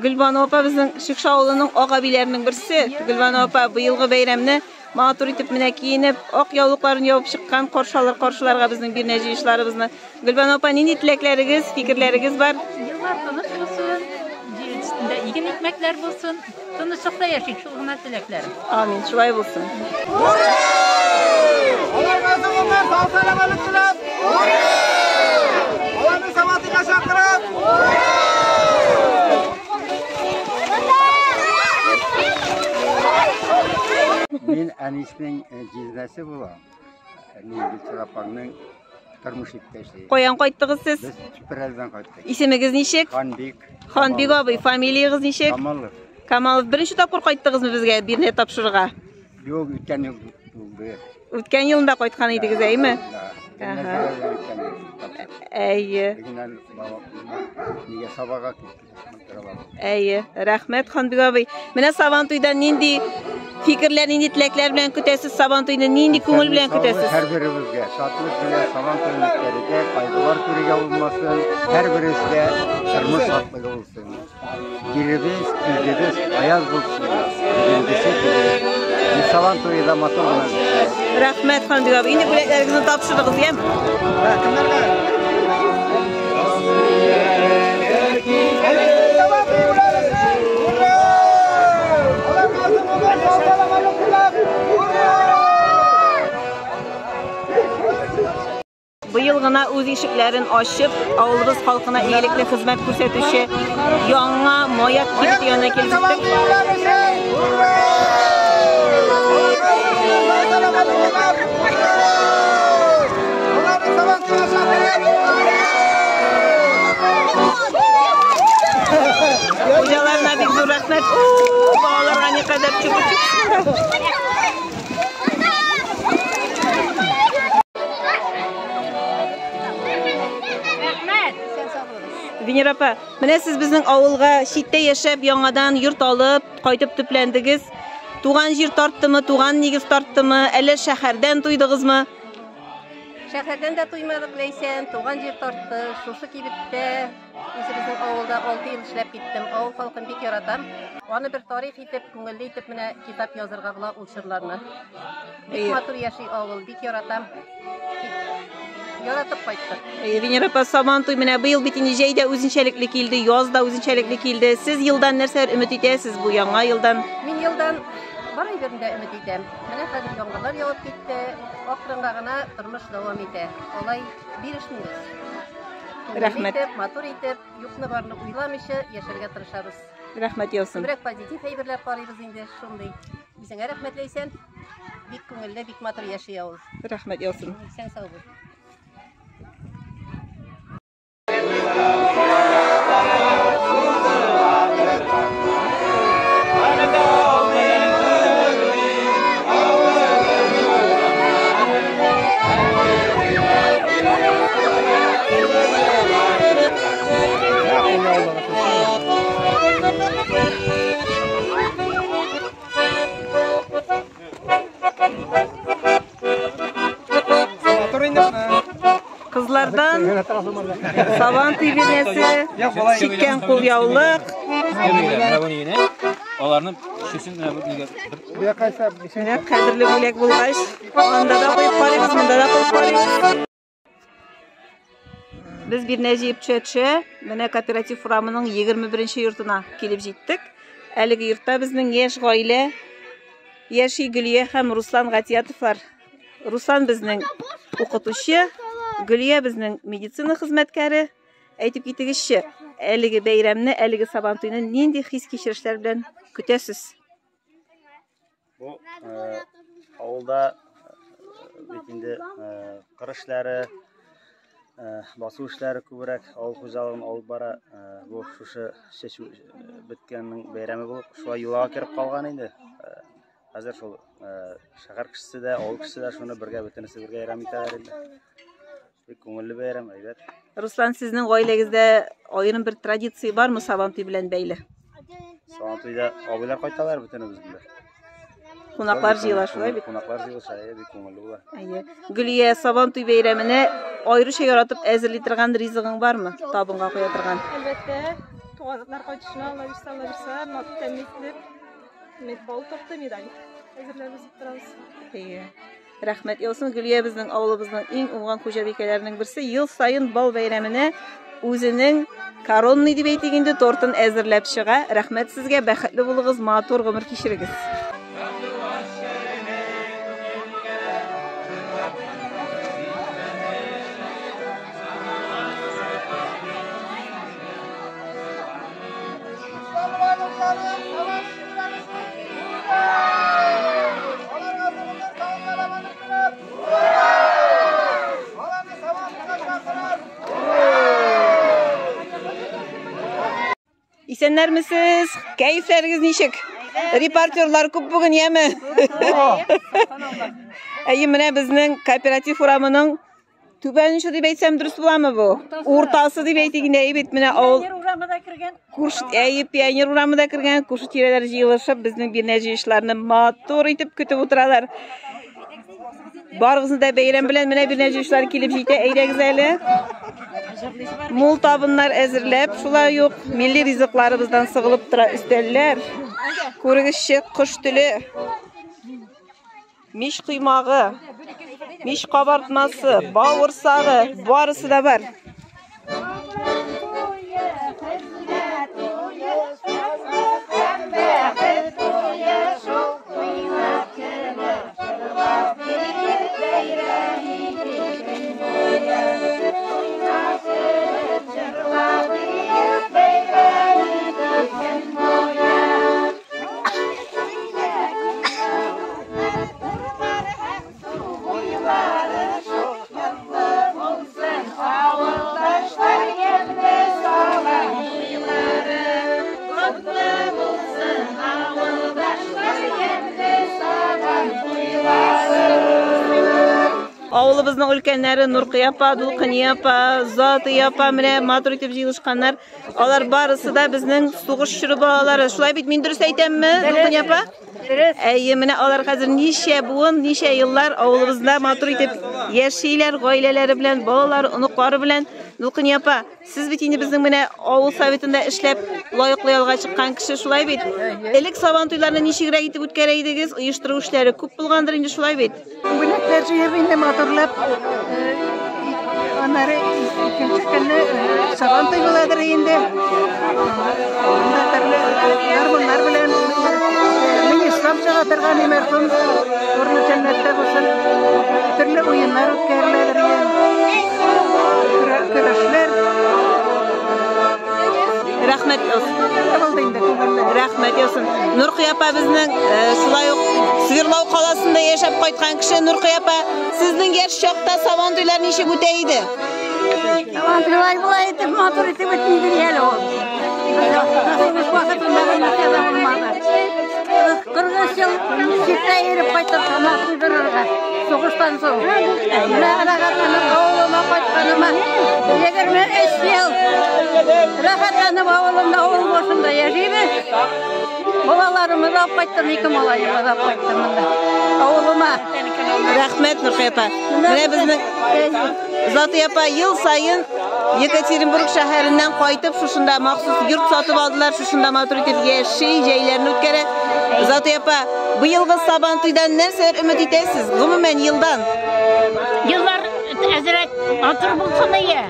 Gülbanu апа безнең Шикша авылының агабиләренең берсе. Gülbanu апа быелгы бәйрәмне матур итеп менә киенеп, ак яулыкларын ябып чыккан каршыларга безнең бирнә җыешларыбызны. Gülbanu апа, нинди теләкләрегез, фикерләрегез бар? Еллар тыныч булсын, җирендә иген икмәкләр булсын, тынычлыкта яшик, шул гына теләкләрем. Амин, шулай булсын. Alarga uzun ömür, sağ salametlik dilep. Alarını Sabantı'ya çakırıp. Мен Әниснең җизнәсе булам. Нигез Чарапаңның тормыш иптәше. Каян кайттыгыз сез? Без Чүпрәлдән кайттык. Исемегез ничек? Ханбик. Ханбик абый, фамилиягыз ничек? Камалов. Камалов, беренче тапкыр кайттыгызмы безгә бирнә тапшырырга? Юк, үткән ел булды. Үткән елында кайткан идегез, әйме? Әйе. Нигә Сабага киттек. Әйе, рәхмәт Ханбик абый. Менә Сабантуйдан нинди фикерләр, нинди теләкләр белән көтәсез? Сабантуйны нинди күңел белән көтәсез? Һәр беребезгә шатлык белән Сабантуй үткәрергә, кайгылар күрергә булмасын, һәр беребезгә тормыш шатлыгы булсын. Киребез, күзебез аяз булсын. Сабантуйда матур булсын. Рәхмәт Ханбик абый. Инде бүләкләрегезне тапшырыгыз, яме? Быел гына үз ишекләрен ачып, авылыбыз халкына игелекле хезмәт күрсәтүче яңа Маяк кибете янына килдек. Хуҗаларына бик зур рәхмәт. Балаларга никадәр чүп-чүп. Венера апа, менә сез безнең авылга читтә яшәп, яңадан йорт алып, кайтып төпләндегез. Туган җир тарттымы, туган нигез тарттымы, әллә шәһәрдән туйдыгызмы? Шәһәрдән дә туймадык Ләйсән, туган җир тартты. Шушы кибеттә үзебезнең авылда 6 ел эшләп киттем. Авыл халкын бик яратам. Аны бер тарих итеп, күңелле итеп менә китап язырга була ул чырларны. Бик матур яши авыл, бик яратам. Яратып кайттык. Венера апа, Сабантуй менә быел бит инде җәйдә үзенчәлекле килде, язда үзенчәлекле килде. Сез елдан нәрсә өмет итәсез бу яңа елдан? Мин елдан бар әйберендә өмет итәм. Менә хәзер яңгырлар явып китте, акрынга гына тормыш дәвам итә. Алай бирешмибез. Рәхмәт. Матур итеп, юкны барны уйламыйча яшәргә тырышабыз. Рәхмәт яусын. Күбрәк позитив әйберләр карыйбыз инде шундый. Бизеңә рәхмәт Ләйсән. Бик күңелле, бик матур яшәябыз. Рәхмәт яусын. Сәң сау бул. Кызлардан Сабантуй бирнәсе, чиккән кулъяулык. Аларны шешен менә Менә кадерле бүләк булгач, анда да куйып карыйбыз, монда да куйып карыйбыз. Без Бирнәҗиев Чәче, менә кооператив урамының 21-нче йортына килеп җиттек. Әлеге йортта безнең яшь гаилә яши Гөлия һәм Руслан Гатиятовлар. Руслан безнең укытучы, Гөлия безнең медицина хезмәткәре. Әйтеп китегезче, әлеге бәйрәмне, әлеге Сабантуйны нинди хис-кичерешләр белән көтәсез? Бу авылда бит инде кыр эшләре, басу эшләре күбрәк, авыл хуҗалыгын алып бара. Бу шушы чәчү беткәннең бәйрәме булып, шулай юлга кереп калган инде. Хәзер шул шәһәр кешесе дә, авыл кешесе дә шуны бергә бөтенесе бергә бәйрәм итәләр инде. Бик күңелле бәйрәм, әйбәт. Руслан, сезнең гаиләгездә аерым бер традиция бармы Сабантуй белән бәйле? Сабантуйда абыйлар кайталар бөтенебез белән. Кунаклар җыела шулай бит. Кунаклар җыелса, бик күңелле була. Әйе. Гөлия, Сабантуй бәйрәменә аеруча яратып әзерли торган ризыгың бармы? Табынга куя торган. Әлбәттә, туганлар кайтышына Алла бирсә, тәмлек, медбал топты медаль. Әзерләп торабыз. Әйе. Рәхмәт яусын. Гөлия безнең авылыбызның иң уңган хуҗабикәләренең берсе. Ел сайын бал бәйрәменә үзенең коронный дип әйтик инде тортын әзерләп чыга. Рәхмәт сезгә, бәхетле булыгыз, матур гомер кичерегез. Исәннәрмесез? Кәефләрегез ничек? Репортерлар күп бүген яме? Әйе, менә безнең кооператив урамының түбәнче дип әйтсәм дөрес буламы бу? Уртасы дип әйтик инде, әйбәт менә авыл. Әйе, пионер урамында кергән, күрше тирәләр җыелышып, безнең Бирнәҗиевләрне матур итеп көтеп утыралар. Барыгызны да бәйрәм белән менә Бирнәҗиевләр килеп җитә, әйдәгез әле. Мул табыннар әзерләп, шулай ук милли ризыкларыбыздан сыгылып тора өстәлләр. Күрегезче, кош теле, мич кыймагы, мич кабартмасы, бавырсагы, барысы да бар. Авылыбызның өлкәннәре Нуркыя апа, Дулкыния апа, Затыя апа менә матур итеп җыелышканнар. Алар барысы да безнең сугыш чоры балалары. Шулай бит, мин дөрес әйтәмме, Дулкыния апа? Әйе, менә алар хәзер ничә буын, ничә еллар авылыбызда матур итеп яшиләр, гаиләләре белән, балалары, оныклары белән. Дулкыния апа, сез бит инде безнең менә авыл советында эшләп, лаеклы ялга чыккан кеше, шулай бит. Элек Сабантуйларны ничегрәк итеп үткәрә идегез? Оештыру эшләре күп булгандыр инде, шулай бит. Бүләкләр җыеп инде матурлап, аннары икенче көнне Сабантуй буладыр инде. Ярманнар белән ислам чыга торган мәрхүм урны җәннәттә булсын. Төрле уеннар үткәреләдер. Көрәшләр. Рәхмәт olsun. Рәхмәт olsun. Нуркый апа безнең шулай ук Свердлов каласында яшәп кайткан кеше. Нуркый апа, сезнең яшь чакта Сабантуйлар ничек үтә иде? Сабантуйлар булай итеп, матур итеп үтмиде әле ул. Без вакытында мәктәптә булмады. 40 ел читтә йөреп кайттык Саматуй берәргә. Сугыштан соң. Рәхәтләнеп авылыма кайтканыма 23 ел. Рәхәтләнеп авылымда, авыл башында яшибез. Балаларымызды алып кайттым, 2 малайымды алып кайттым монда. Авылыма. Рәхмәт Нуркый апа. Менә безнең Заты апа ел сайын Екатеринбург шәһәреннән кайтып, шушында махсус йорт сатып алдылар, шушында матур итеп яши, җәйләрне үткәрә. Заты апа, бу елгы Сабантуйдан нәрсә өмет итәсез? Гомумән елдан. Еллар әзрәк матур булсын ие.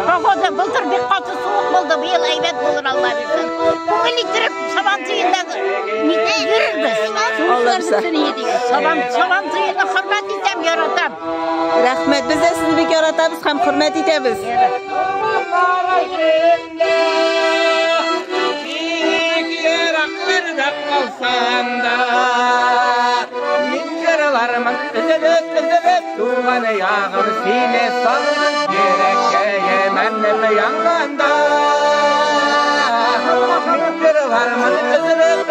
Погода былтыр бик каты суык булды, бу ел әйбәт булыр Алла билсен. Күңел итеп Сабантуйда нидә йөрербез? Алла билсен. Сабантуйны хөрмәт итәм, яратам. Рәхмәт, без дә сезне бик яратабыз һәм хөрмәт итәбез. Туған аяғым сине салып ереккеге мәннеме яңғанда Мүмкірвармын үзіліп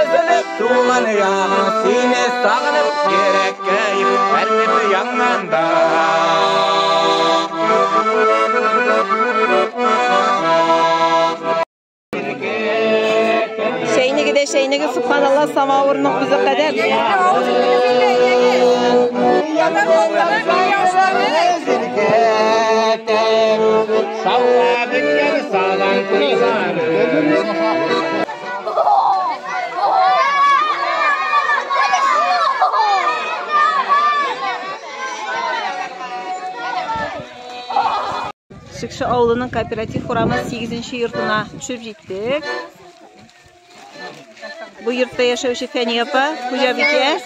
туған аяғым сине сағынып ереккеге мәннеме яңғанда Şeynigi subhanallah samavurның күзі қадәр. Шыкшы авылының кооператив урамы 8-нче йортына төшеп җиттек. Bu yurtda yaşaучы Фәни апа, Хуҗа бикә.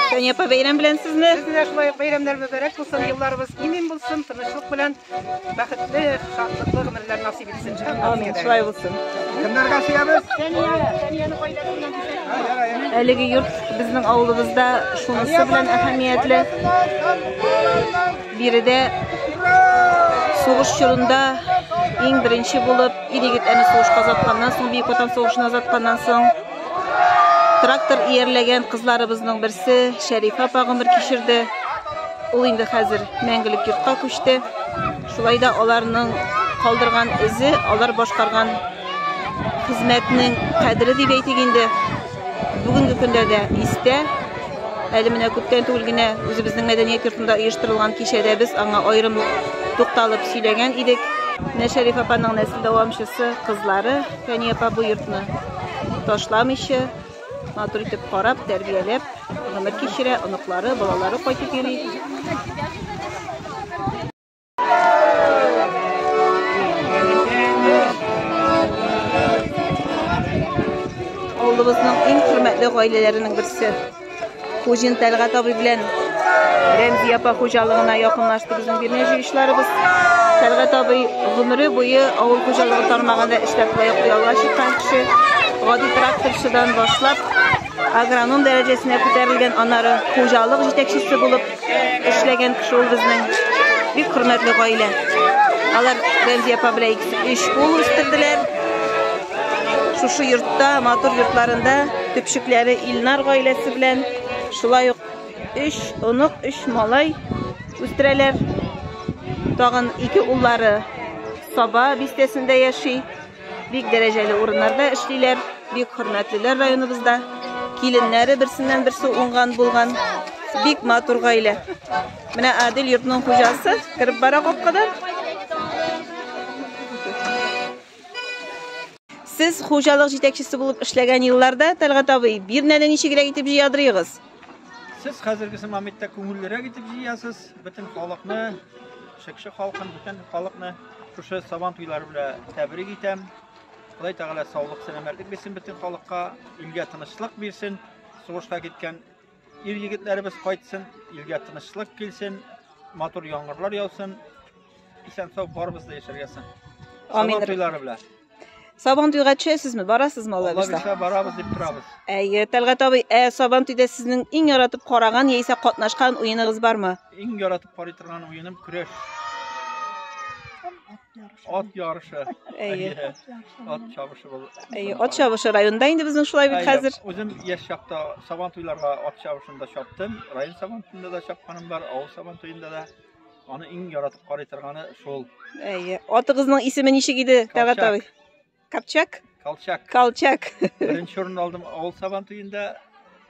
Фәни апа, бәйрәм белән сезне. Сезгә шулай бәйрәмнәр мөбарәк булсын, елларыбыз имин булсын, тынычлык белән бәхетле, шатлыклы гомерләр насыйп итсен. Амин, шулай булсын. Кемнәргә сөябез? Әлеге йорт безнең авылыбызда шунысы белән әһәмиятле. Биредә сугыш чорында иң беренче булып ир-егетләрне сугышка озатканнан соң, Бөек Ватан сугышына озатканнан соң трактор иярләгән кызларыбызның берсе Шәрифә апа гомер кичерде. Ул инде хәзер мәңгелек йортка күчте. Шулай да аларның калдырган эзе, алар башкарган хезмәтнең кадере дип әйтик инде. Бүгенге көндә дә истә. Әле менә күптән түгел генә үзебезнең мәдәният йортында оештырылган кичәдә без аңа аерым тукталып сөйләгән идек. Менә Шәрифә апаның нәсел дәвамчысы кызлары Фәни апа бу йортны ташламыйча матур итеп карап, тәрбияләп, гомер кичерә, оныклары, балалары кайтып йөри. Авылыбызның иң хөрмәтле гаиләләренең берсе Хуҗин Тәлгать абый белән Рәмзи апа хуҗалыгына якынлашты безнең бирнә җыешларыбыз. Тәлгать абый гомере буе авыл хуҗалыгы тармагында эшләп ялга чыккан кеше. Гади тракторчыдан башлап агроном дәрәҗәсенә күтәрелгән, аннары хуҗалык җитәкчесе булып эшләгән кеше ул безнең бик хөрмәтле гаилә. Алар Рәмзи апа белән 3 ул үстерделәр. Шушы йортта, матур йортларында төпчекләре Илнар гаиләсе белән шулай ук 3 онук, 3 малай үстерәләр. Тагын 2 уллары Саба бистәсендә яши. Бик дәрәҗәле урыннарда эшлиләр, бик хөрмәтлеләр районыбызда. Киленнәре берсеннән берсе уңган булган. Бик матур гаилә. Менә Адил йортның хуҗасы кирип бара капкадан. Сез хуҗалык җитәкчесе булып эшләгән елларда, Тәлгать абый, бирнәне ничегрәк итеп җыядырыгыз? Siz hozirgi momentda ko'ngilliroq etib yeyasiz, butun xalqni, shakshi xalqni, butun xalqni shu Sabantuylari bilan tabrik etam. Xudoy taolo sog'lik, salomatlik bersin butun xalqqa, elga tinchlik bersin. Sug'ushga ketgan er-yigitlarimiz qaytsin, elga tinchlik kelsin, motor yomg'irlar yog'sin. Eson sog' boribizda yashargasin. Sabantuylari bilan. Сабантуйга төшәсезме? Барасызмы алла Алла бирсә? бирсә барабыз дип торабыз. Әйе, Тәлгат абый, Сабантуйда сезнең иң яратып караган яисә катнашкан уеныгыз бармы? Иң яратып карый торган уеным көрәш. Ат ярышы. Әйе. Ат чабышы бул. Әйе, ат чабышы районда инде безнең шулай бит хәзер. Үзем яшь чакта Сабантуйларга ат чабышында чаптым. Район Сабантуйында да чапканым бар, авыл Сабантуйында да. Аны иң яратып карый торганы шул. Әйе. Атыгызның исеме ничек иде, Тәлгат абый? Капчак? Калчак. Калчак. Беренче урын алдым авыл Сабантуйында,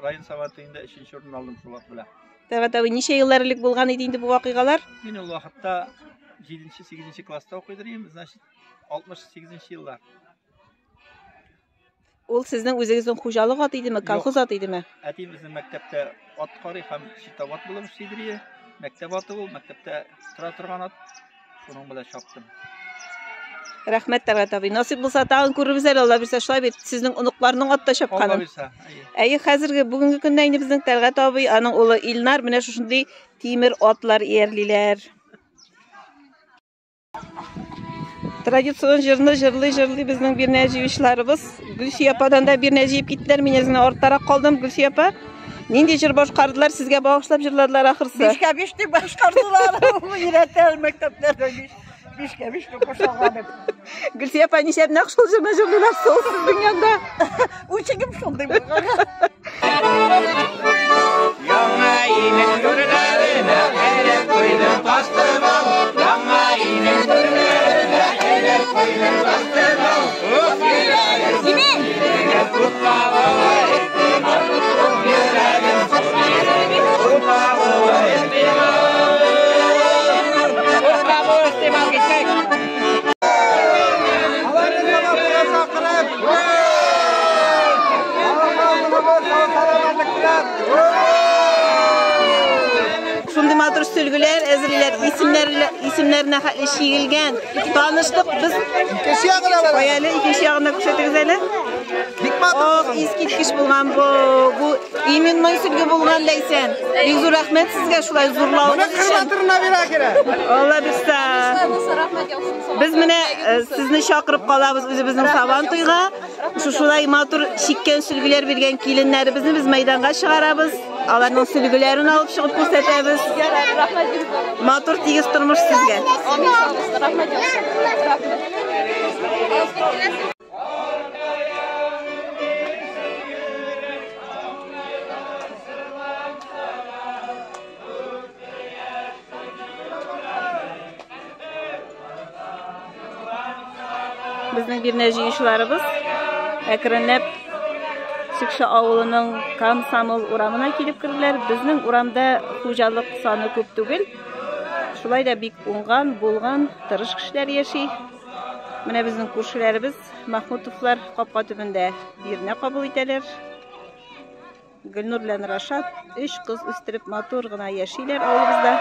район Сабантуйында 3нче урын алдым шул ат белән. Тәлгат абый, ничә еллар элек булган иде инде бу вакыйгалар? Мин ул вакытта 7-8 класста укый идем, значит 68 еллар. Ул сезнең үзегезнең хуҗалык аты идеме, колхоз аты идеме? Әтием безнең мәктәптә ат карый һәм читават булып эшлидер. Мәктәп аты ул, мәктәптә тора торган ат. Шуның белән чаптым. Рәхмәт, Тәлгат абый. Насыйп булса тагын күрербез әле, алла бирсә, шулай бит. Сезнең оныкларның атта чапканы. Алла бирсә. Әйе, хәзерге бүгенге көндә инде безнең Тәлгат абый, аның улы Илнар менә шушындый тимер атлар иярлиләр. Традицион җырны җырлый безнең Бирнә җыючыларыбыз. Гөлсия ападан да Бирнә җыеп киттеләр, мин үзенә арттарак калдым. Гөлсия апа, нинди җыр башкардылар, сезгә багышлап җырладылар ахырсы? 5-5 дип башкардылар. Өйрәтәләр мәктәпләрдә 5-5 дип кушалган. Гөлсия апа, нишләп нәкъ шул җырны җырлыйлар соң сезнең янда? Үчегем шундый булган. Яңа инең күренә, әйдәп куйдым пастырмау. Яңа инең күренә, әйдәп куйдым пастырмау. Ух, йөрәгем, йөрәгем куткавы, ух, йөрәгем, куткавы, Шундый матур сөлгеләр, әзерләр, исемнәренә хәтле шигелгән. Таныштык без. Каяли икенче ягында күрсәтегез әле. Ох, искиткеч булган бу. Бу именно сөлге булган ләйсән. Бик зур рәхмәт сезгә шулай зурлауыгыз өчен. Алла бирсә. Без менә сезне чакырып калабыз үзебезнең Сабантуйга. Шулай матур чиккән сөлгеләр биргән киленнәребезне без мәйданга чыгарабыз. Аларның сөлгеләрен алып чыгып күрсәтәбез. Матур тигез тормыш сезгә. Безнең Бирнә җыючыларыбыз әкренләп Сикша авылының Комсомол урамына килеп керделәр. Безнең урамда хуҗалык саны күп түгел. Шулай да бик уңган, булган, тырыш кешеләр яши. Менә безнең күршеләребез Махмутовлар капка төбендә Бирнә кабул итәләр. Гөлнур белән Рашат 3 кыз үстереп матур гына яшиләр авылыбызда.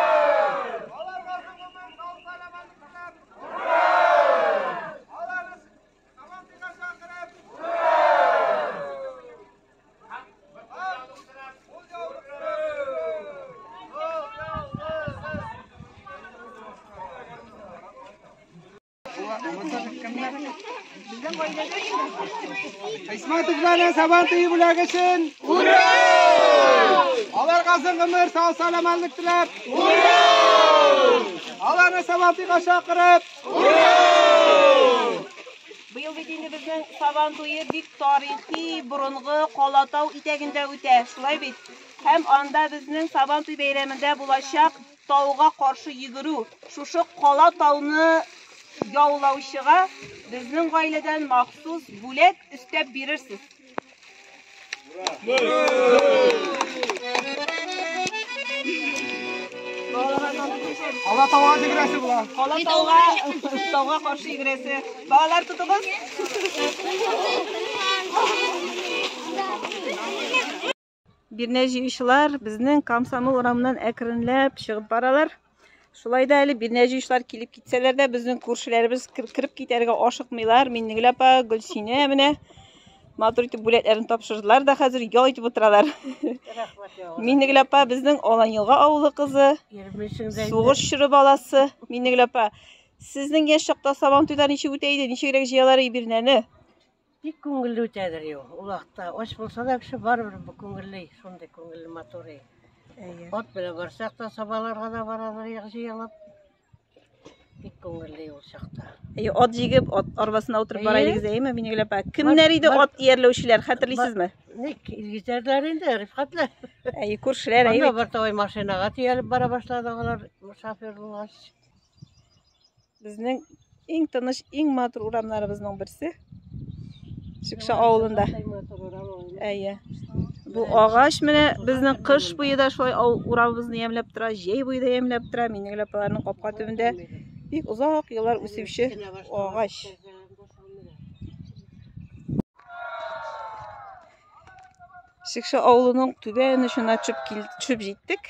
Ismatовларның Сабантуйы бүләк өчен! Ура! Аларга озын гомер, сау-саламатлык теләп! Ура! Аларны Сабантуйга чакырып! Ура! Быел бит инде безнең Сабантуйы бик тарихи, борынгы Калатау итәгендә үтә. Шулай бит. Һәм анда безнең Сабантуй бәйрәмендә булачак тауга каршы йөгерү. Шушы Калатауны яулаучыга безнең гаиләдән махсус бүләк өстәп бирерсез. Калатауга йөгерәсе була. Калатауга каршы йөгерәсе. Балалар тотыгыз. Бирнә җыючылар безнең Комсомол урамыннан әкренләп чыгып баралар. Шулай да әле Бирнә җыючылар килеп китсәләр дә безнең күршеләребез кирип китәргә ашыкмыйлар. Миннегөл апа, Гөлсинә менә матур итеп бүләкләрен тапшырдылар да хәзер ял итеп утыралар. Миннегөл апа безнең Аланьелга авылы кызы, сугыш чоры баласы. Миннегөл апа, сезнең яшь чакта Сабантуйда ничек үтә иде, ничегрәк җыялар Бирнәне? Бик күңелле үтәдер ел. Улакта аш булса да кеше барбыр бу күңелле, шундый күңелле матур. Ат белән барсак та сабаларга да баралар ягъҗыялап. Бик күңелле ул чакта. Ат җигеп, ат арбасына утырып бара идегез, әйме? Мин геләп, кемнәр иде ат иярләүчеләр, хәтерлисезме? Ник, илгизәрләр инде, рифкатлар. Күршеләр, Анда бер тавай машинага тиялеп бара башлады алар, шофер булгач. Безнең иң тыныч, иң матур урамнарыбызның берсе Шикша авылында. Бу агач менә безнең кыш буе да шулай урамыбызны ямьләп тора, җәй буе да ямьләп тора. Минем геләп аларның капка төбендә бик озак еллар үсүче агач. Шикша авылының түбәне шуна чөп җиттек.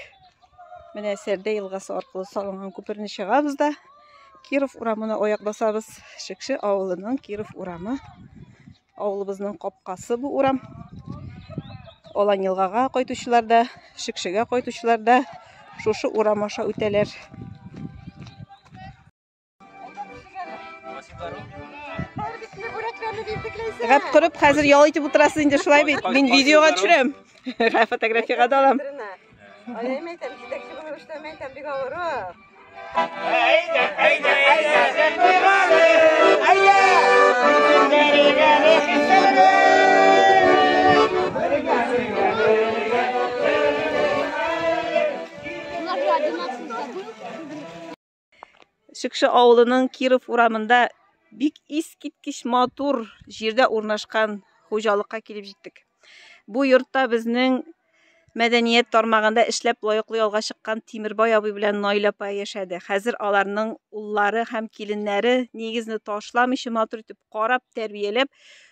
Менә Сәрдә елгасы аркылы салынган күперне чыгабыз да Киров урамына аяк басабыз. Шикша авылының Киров урамы. Авылыбызның капкасы бу урам. Олан елгага кайтучылар да, Шикшәгә кайтучылар да шушы урам аша үтәләр. Гап кырып, хәзер ял итеп утырасыз инде шулай бит. Мин видеога төшерәм. Фотографияга да алам. Шикша авылының Киров урамында бик искиткеч матур җирдә урнашкан хуҗалыкка килеп җиттек. Бу йортта безнең мәдәният тармагында эшләп лаеклы ялга чыккан Тимербай абый белән Наил апа яшәде. Хәзер аларның уллары һәм киленнәре нигезне ташламыйча матур итеп карап, тәрбияләп,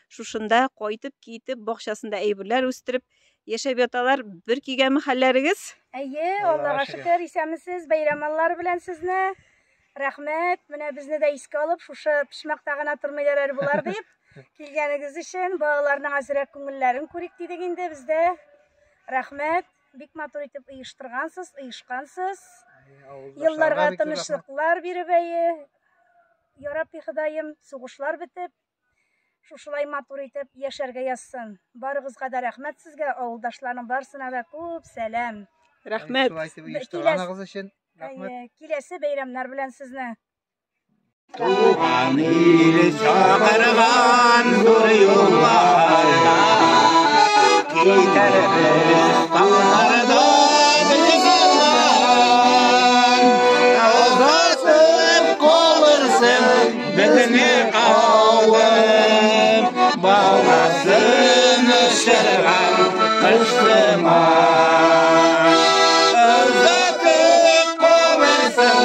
шушында кайтып, китеп, бакчасында әйберләр үстереп яшәп яталар. Бер кигәнме хәлләрегез? Әйе, Аллага шөкер, исәмсез, бәйрәмаллар белән сезне. Рәхмәт, менә безне дә искә алып, шушы пишмакта гына тормыйлар әле булар дип, килгәнегез өчен балаларның азрак күңелләрен күрик дидек инде бездә. Рәхмәт, бик матур итеп оештыргансыз, оешкансыз. Елларга тынычлыклар биреп әйе. Ярабби Ходаем, сугышлар бетеп, шушылай матур итеп яшәргә язсын. Барыгызга да рәхмәт сезгә, авылдашларның барсына да күп сәлам. Рәхмәт. Оештырганыгыз өчен рәхмәт. Киләсе бәйрәмнәр белән сезне. Туган ил чакырган зур юлларда китәрбез таңнарда бизгән озатып калырсың безне кавым баласын шырган кышыма озатып калырсың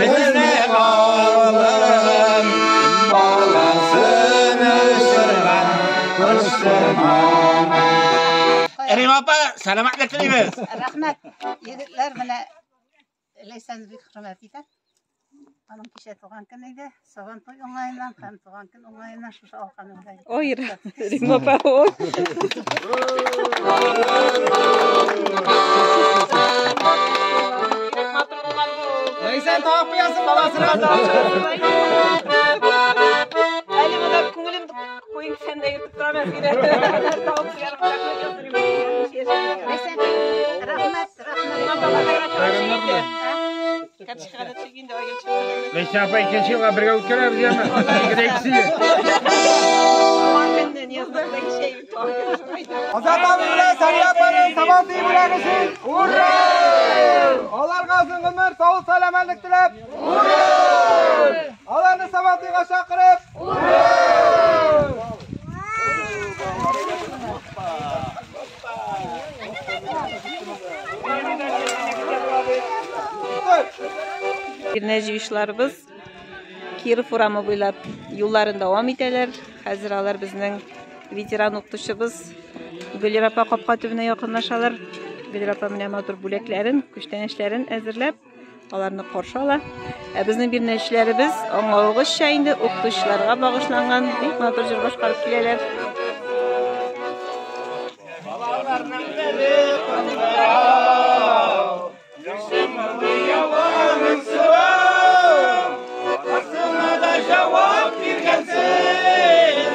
безне кавым баласын шырган кышыма. Рим апа, сәлам алейкум. Рәхмәт. Егетләр менә Ләйсән бик хөрмәт итә. Аның кичә туган көн иде. Сабан туй уңаеннан һәм туган көн уңаеннан шушы алканында. Ой, Рим апа. Ләйсән тагып куясың баласына. Әле монда күңелемде куйып сәндә ютып торам инде. Ләйсән апа икенче елга бергә үткәрәбез яме? Азат абый белән Сәрия апаның Сабан туйы бүләгесен. Ура! Аларга озын гомер, сау сәламәтлек теләп. Ура! Аларны Сабан туйга чакырып. Ура! Җыелышларыбыз Киров урамы буйлап юлларын дәвам итәләр. Хәзер алар безнең ветеран укытучыбыз Гөлир апа капка төбенә якынлашалар. Гөлир апа менә матур бүләкләрен, күчтәнәчләрен әзерләп, аларны каршы ала. Безнең бирнәчләребез аңлавыгызча инде укытучыларга багышланган бик матур җыр башкарып киләләр. Jawab bir gelsin,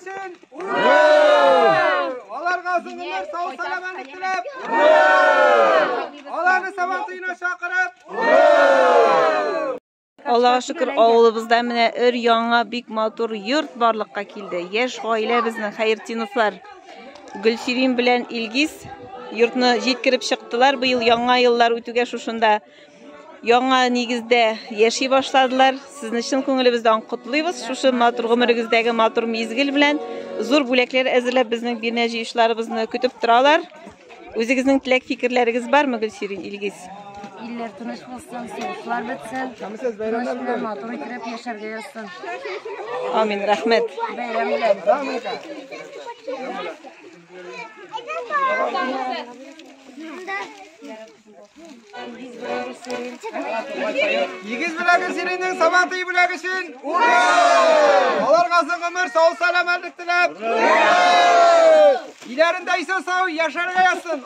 için. Alarga uzun ömür, sağ salamanlık dilep. Alarını sabantıyına şakırıp. Allah'a şükür avulubuzda mine ör yanga bik motor yurt barlıkka kildi. Yaş aile bizning hayırtinuflar. Gülşirin bilen İlgiz yurtni jetkirip çıktılar. Bu yıl yanga yıllar ötüge şuşunda yanga negizde yaşay başladılar. Sizin için ko'ngilibizdan qutluymiz. Şuşu motor gumirigizdagi motor mezgil bilen zo'r bo'laklar azirlab bizning bir necha ishlarimizni kutib turalar. O'zingizning tilak fikrlaringiz bormi Gülşirin İlgiz? İller tinch bo'lsin, sevishlar bitsin. Tinch bilan motor kirib yasharga yazsin. Amin, rahmat. Bayram bilan. Yigiz bilagi Sirinning sabantiy bilagi için. Alarga uzun ömür, sağ salamanlık dilep. İlerinde ise sağ yaşarga yazsın.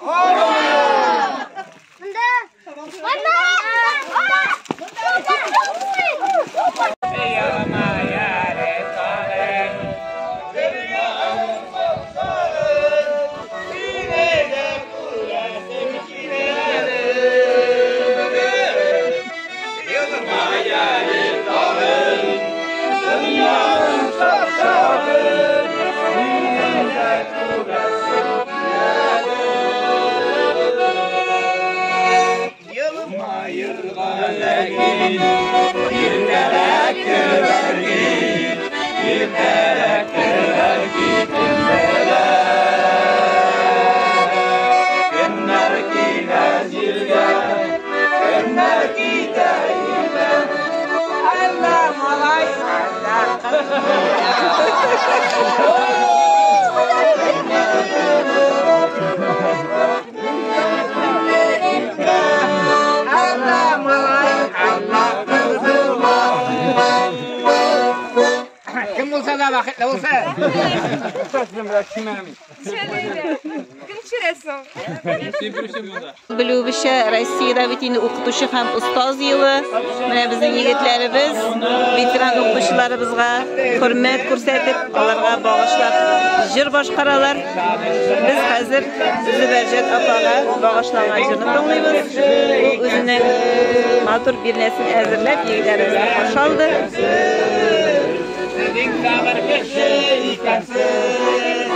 Kim olsa da vakitli olsa. Biluvişe Rossiyada bitini o'qituvchi ham ustoz yili. Mana bizning yigitlarimiz, veteran o'qituvchilarimizga hurmat ko'rsatib, ularga bag'ishlab jir boshqaralar. Biz hozir Zubarjat opaga bag'ishlangan jirni tinglaymiz. U o'zining motor bir narsani azirlab yigitlarimizga qo'sh oldi. Senin kamar keşe ikensin.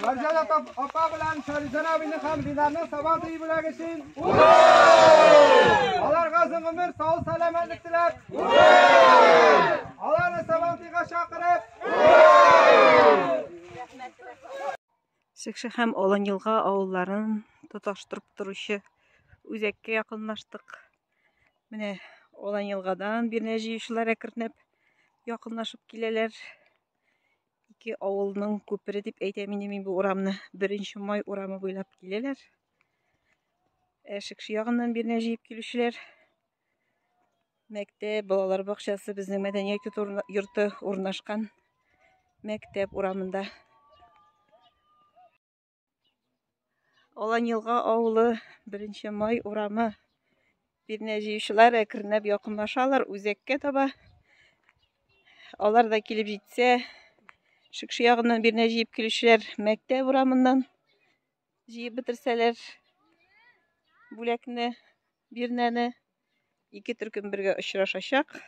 Marjalat opa bilan Sharijon abini ham dinlarning sabantiy bilagi için. Alarga uzun ömür, sağ salamanlık dilep. Alarni sabantiyga chaqirib. Şıkşı hem olan yılga avulların tutashtirib turuşu özekке yaqinlaştık. Mine olan yılgadan bir neçe işlere kirnep yaqinlaşıp kileler. İki avulның köpürü dip aytamin bu uramni 1 may uramı boylap kileler. Şıkşı yağından bir neçe yip kilüşler. Mektep balalar bakçası bizning medeniyet yurti o'rnashgan mektep uramında. Olan yılga avulu 1 may uramı bir neçe işler kirnep yaqinlaşalar özekке taba. Alar da kilip jitse Şıkşı yağından bir neçe yip kilişler mektep uramından jiyip bitirseler bulakni bir nene 2 türküm birge uçraşacak.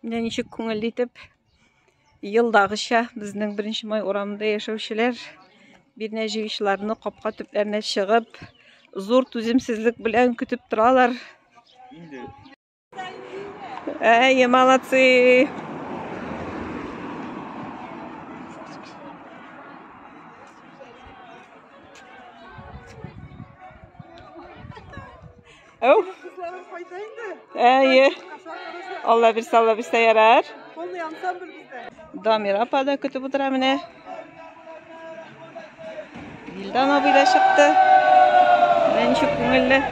Mine nişik ko'ngilli etip yıldagıça bizning 1 may uramında yaşauvchilar bir neçe işlerini qopqa tüplerine çıkıp zor tüzümsizlik bilen kütüp turalar. Ey, молодцы! Oh. Allah bir yarar. Damir apa da kütüp otura mine. Bildan abıyla çıktı. Ben şu ko'ngilli.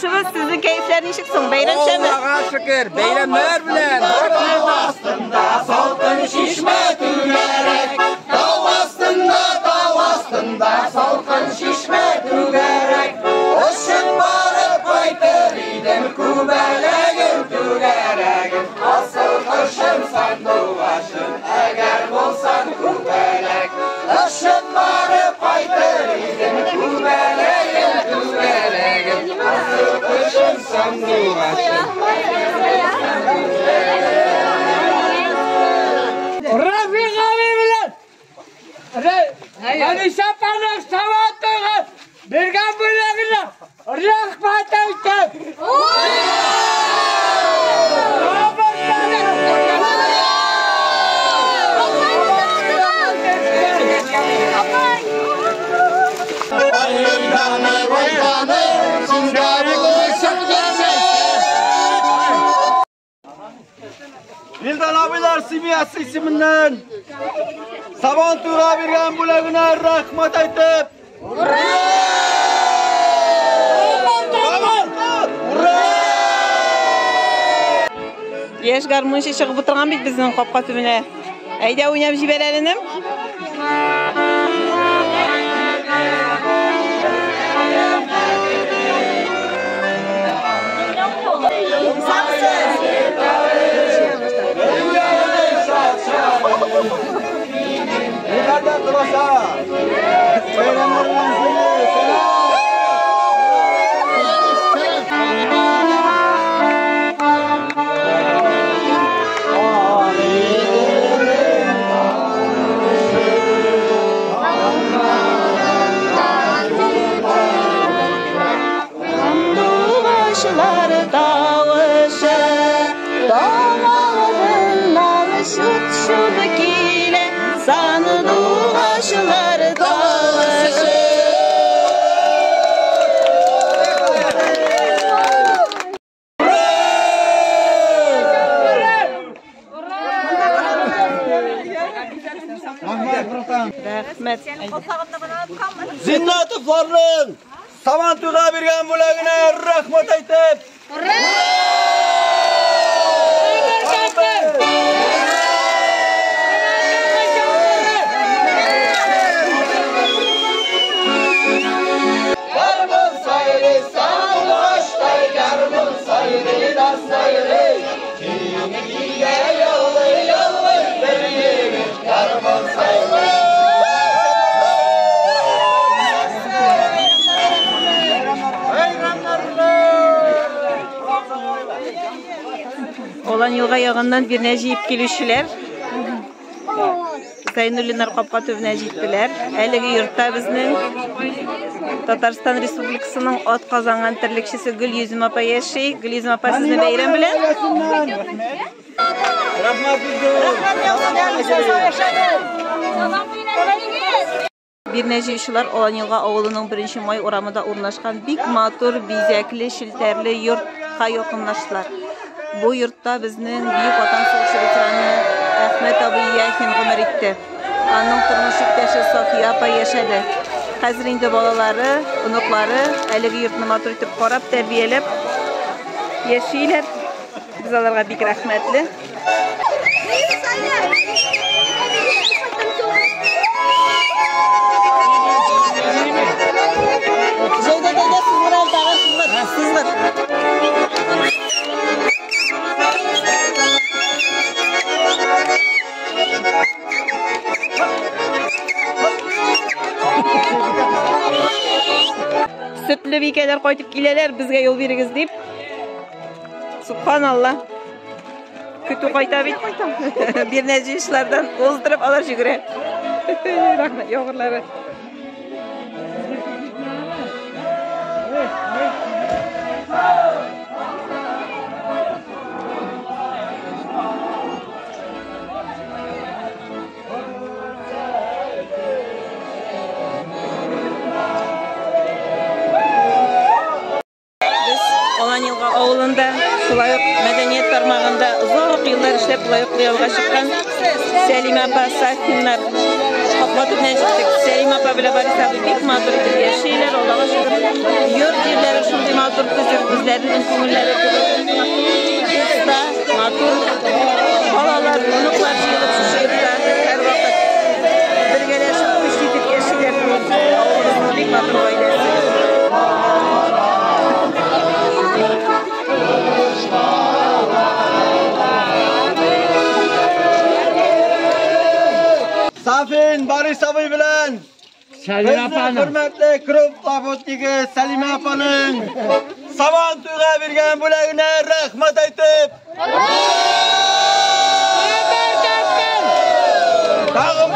Yaxşımız, sizin keyifler nişik soň? Beyramşamy? Allah'a şükür, beyramlar bilen. Aslında salkın şişme tügerek, dağ astında salkın şişme tügerek, ışık barıp kaytır idim kubelegim tügeregim, asıl kışım sandıvaşım eğer bolsan kubelek, ışık barıp kaytır idim kubelegim tügeregim, asıl kışım sandıvaşım. Rafik abi bilen. Hani şapanak savattığını bergen bölümüne rahmet ettim. Bildan abiler simiyası isiminden Sabantuğ'a bergen bulegine rahmet etip Yaş garmonşa çıkıp oturgan bit bizning qopqa tübüne. Ayda oynab jiberelim. Nereden durasa? Zinnatovlarning Sabantuğ'a bergen bulegine rahmet etip Olan yılga yağından birine jiyip gelüşüler. Zaynullinar qopqa tübüne jiyipdiler. Әлеге yurtta bizning Tatarstan Respublikasının ot qazangan tirlikçisi Gül Yüzüm apa yaşay. Gül Yüzüm apa sizni bayram bilen. Bir neçe işçiler olan yılga avulunun 1 may uramida urnaşkan bik matur, bizekli, şilterli yurtqa yoqunlaştılar. Bu yurtta bizning büyük vatan soğuşu veteranı Ahmet Abiye hem ömür etdi. Anның turmuş yurttaşı Safiya apa yaşadı. Hazır indi balaları, unuqları әлеге yurtni matur etip qarab, terbiyelep yaşaylar. Biz alarga bik rahmetli. Sütlü bikeler koyup gileler bizge yol birigiz deyip. Subhanallah. Kötü koyta bit. Bir nece işlerden ozdırıp alır şüküre. Rahmet yoğurları. Avulunda şulay medeniyet tarmağında uzak yıllar işlep layıklı yolga çıkan Selime apa, Sakinler Batırdan çıktık. Selim apa bile Barış abi bek mazur ettiler. Şeyler oldu. Allah'a şükür. Yurt yerleri şunday mazur ettiler. Bizlerin konuları usta, mazur. Balalar, unuklar şeyler şu şeyler. Her vakit birgeleşip kuşlayıp yaşayıp Allah'ın bek mazur ailesi. Safin Barış abi bilen Salime apanın hürmetli Krup Tabutdagi Salime apanın Sabantuyga bergan bo'lagini rahmat aytib Tag'in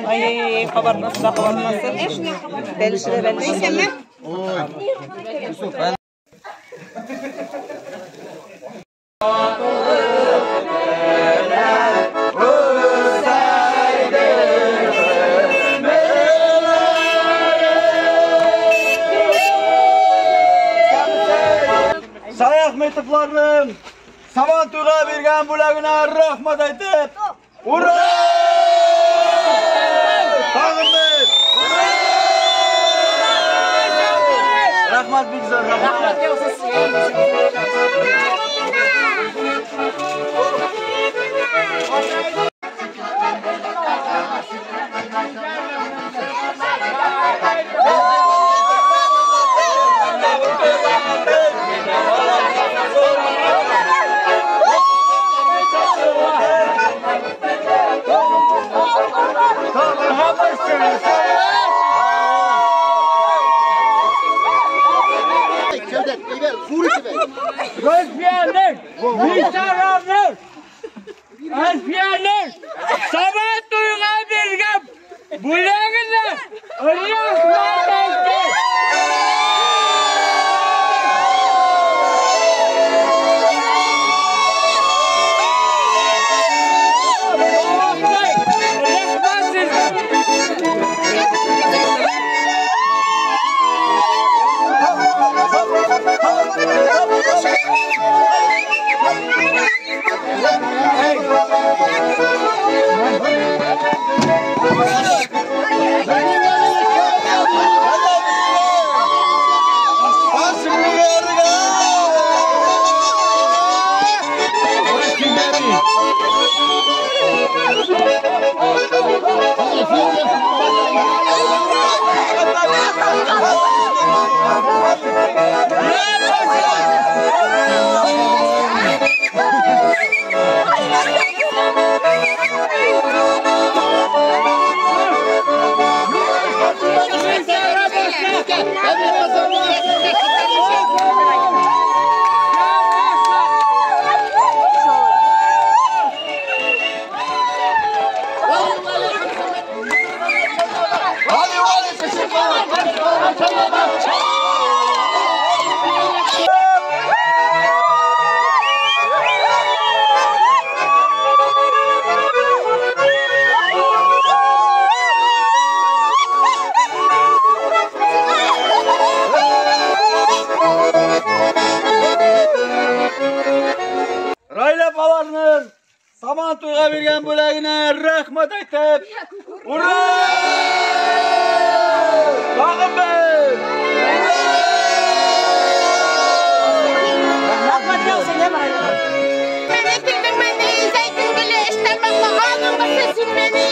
Ay, kabartması. Belişire. Yusuf, Say Ahmetovlarning Sabantuyga bergan bo'lagini rahmat aytib, ura! Tag'in rahmat Bigzor, rahmat. Özpiyanlar, Visararlar, Özpiyanlar, Sabantuyga bergan bo'lagini rahmat aytib. Sabantuyga bergan bo'lagini rahmat aytib, ura! Tag'in rahmat olsun dema. Men aytdim meni zaytun guli ishtamoqqa oldin bilsin meni.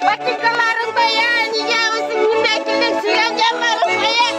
Batikalarım bayan, yavuzun nimetinden suyan yanlarım bayan.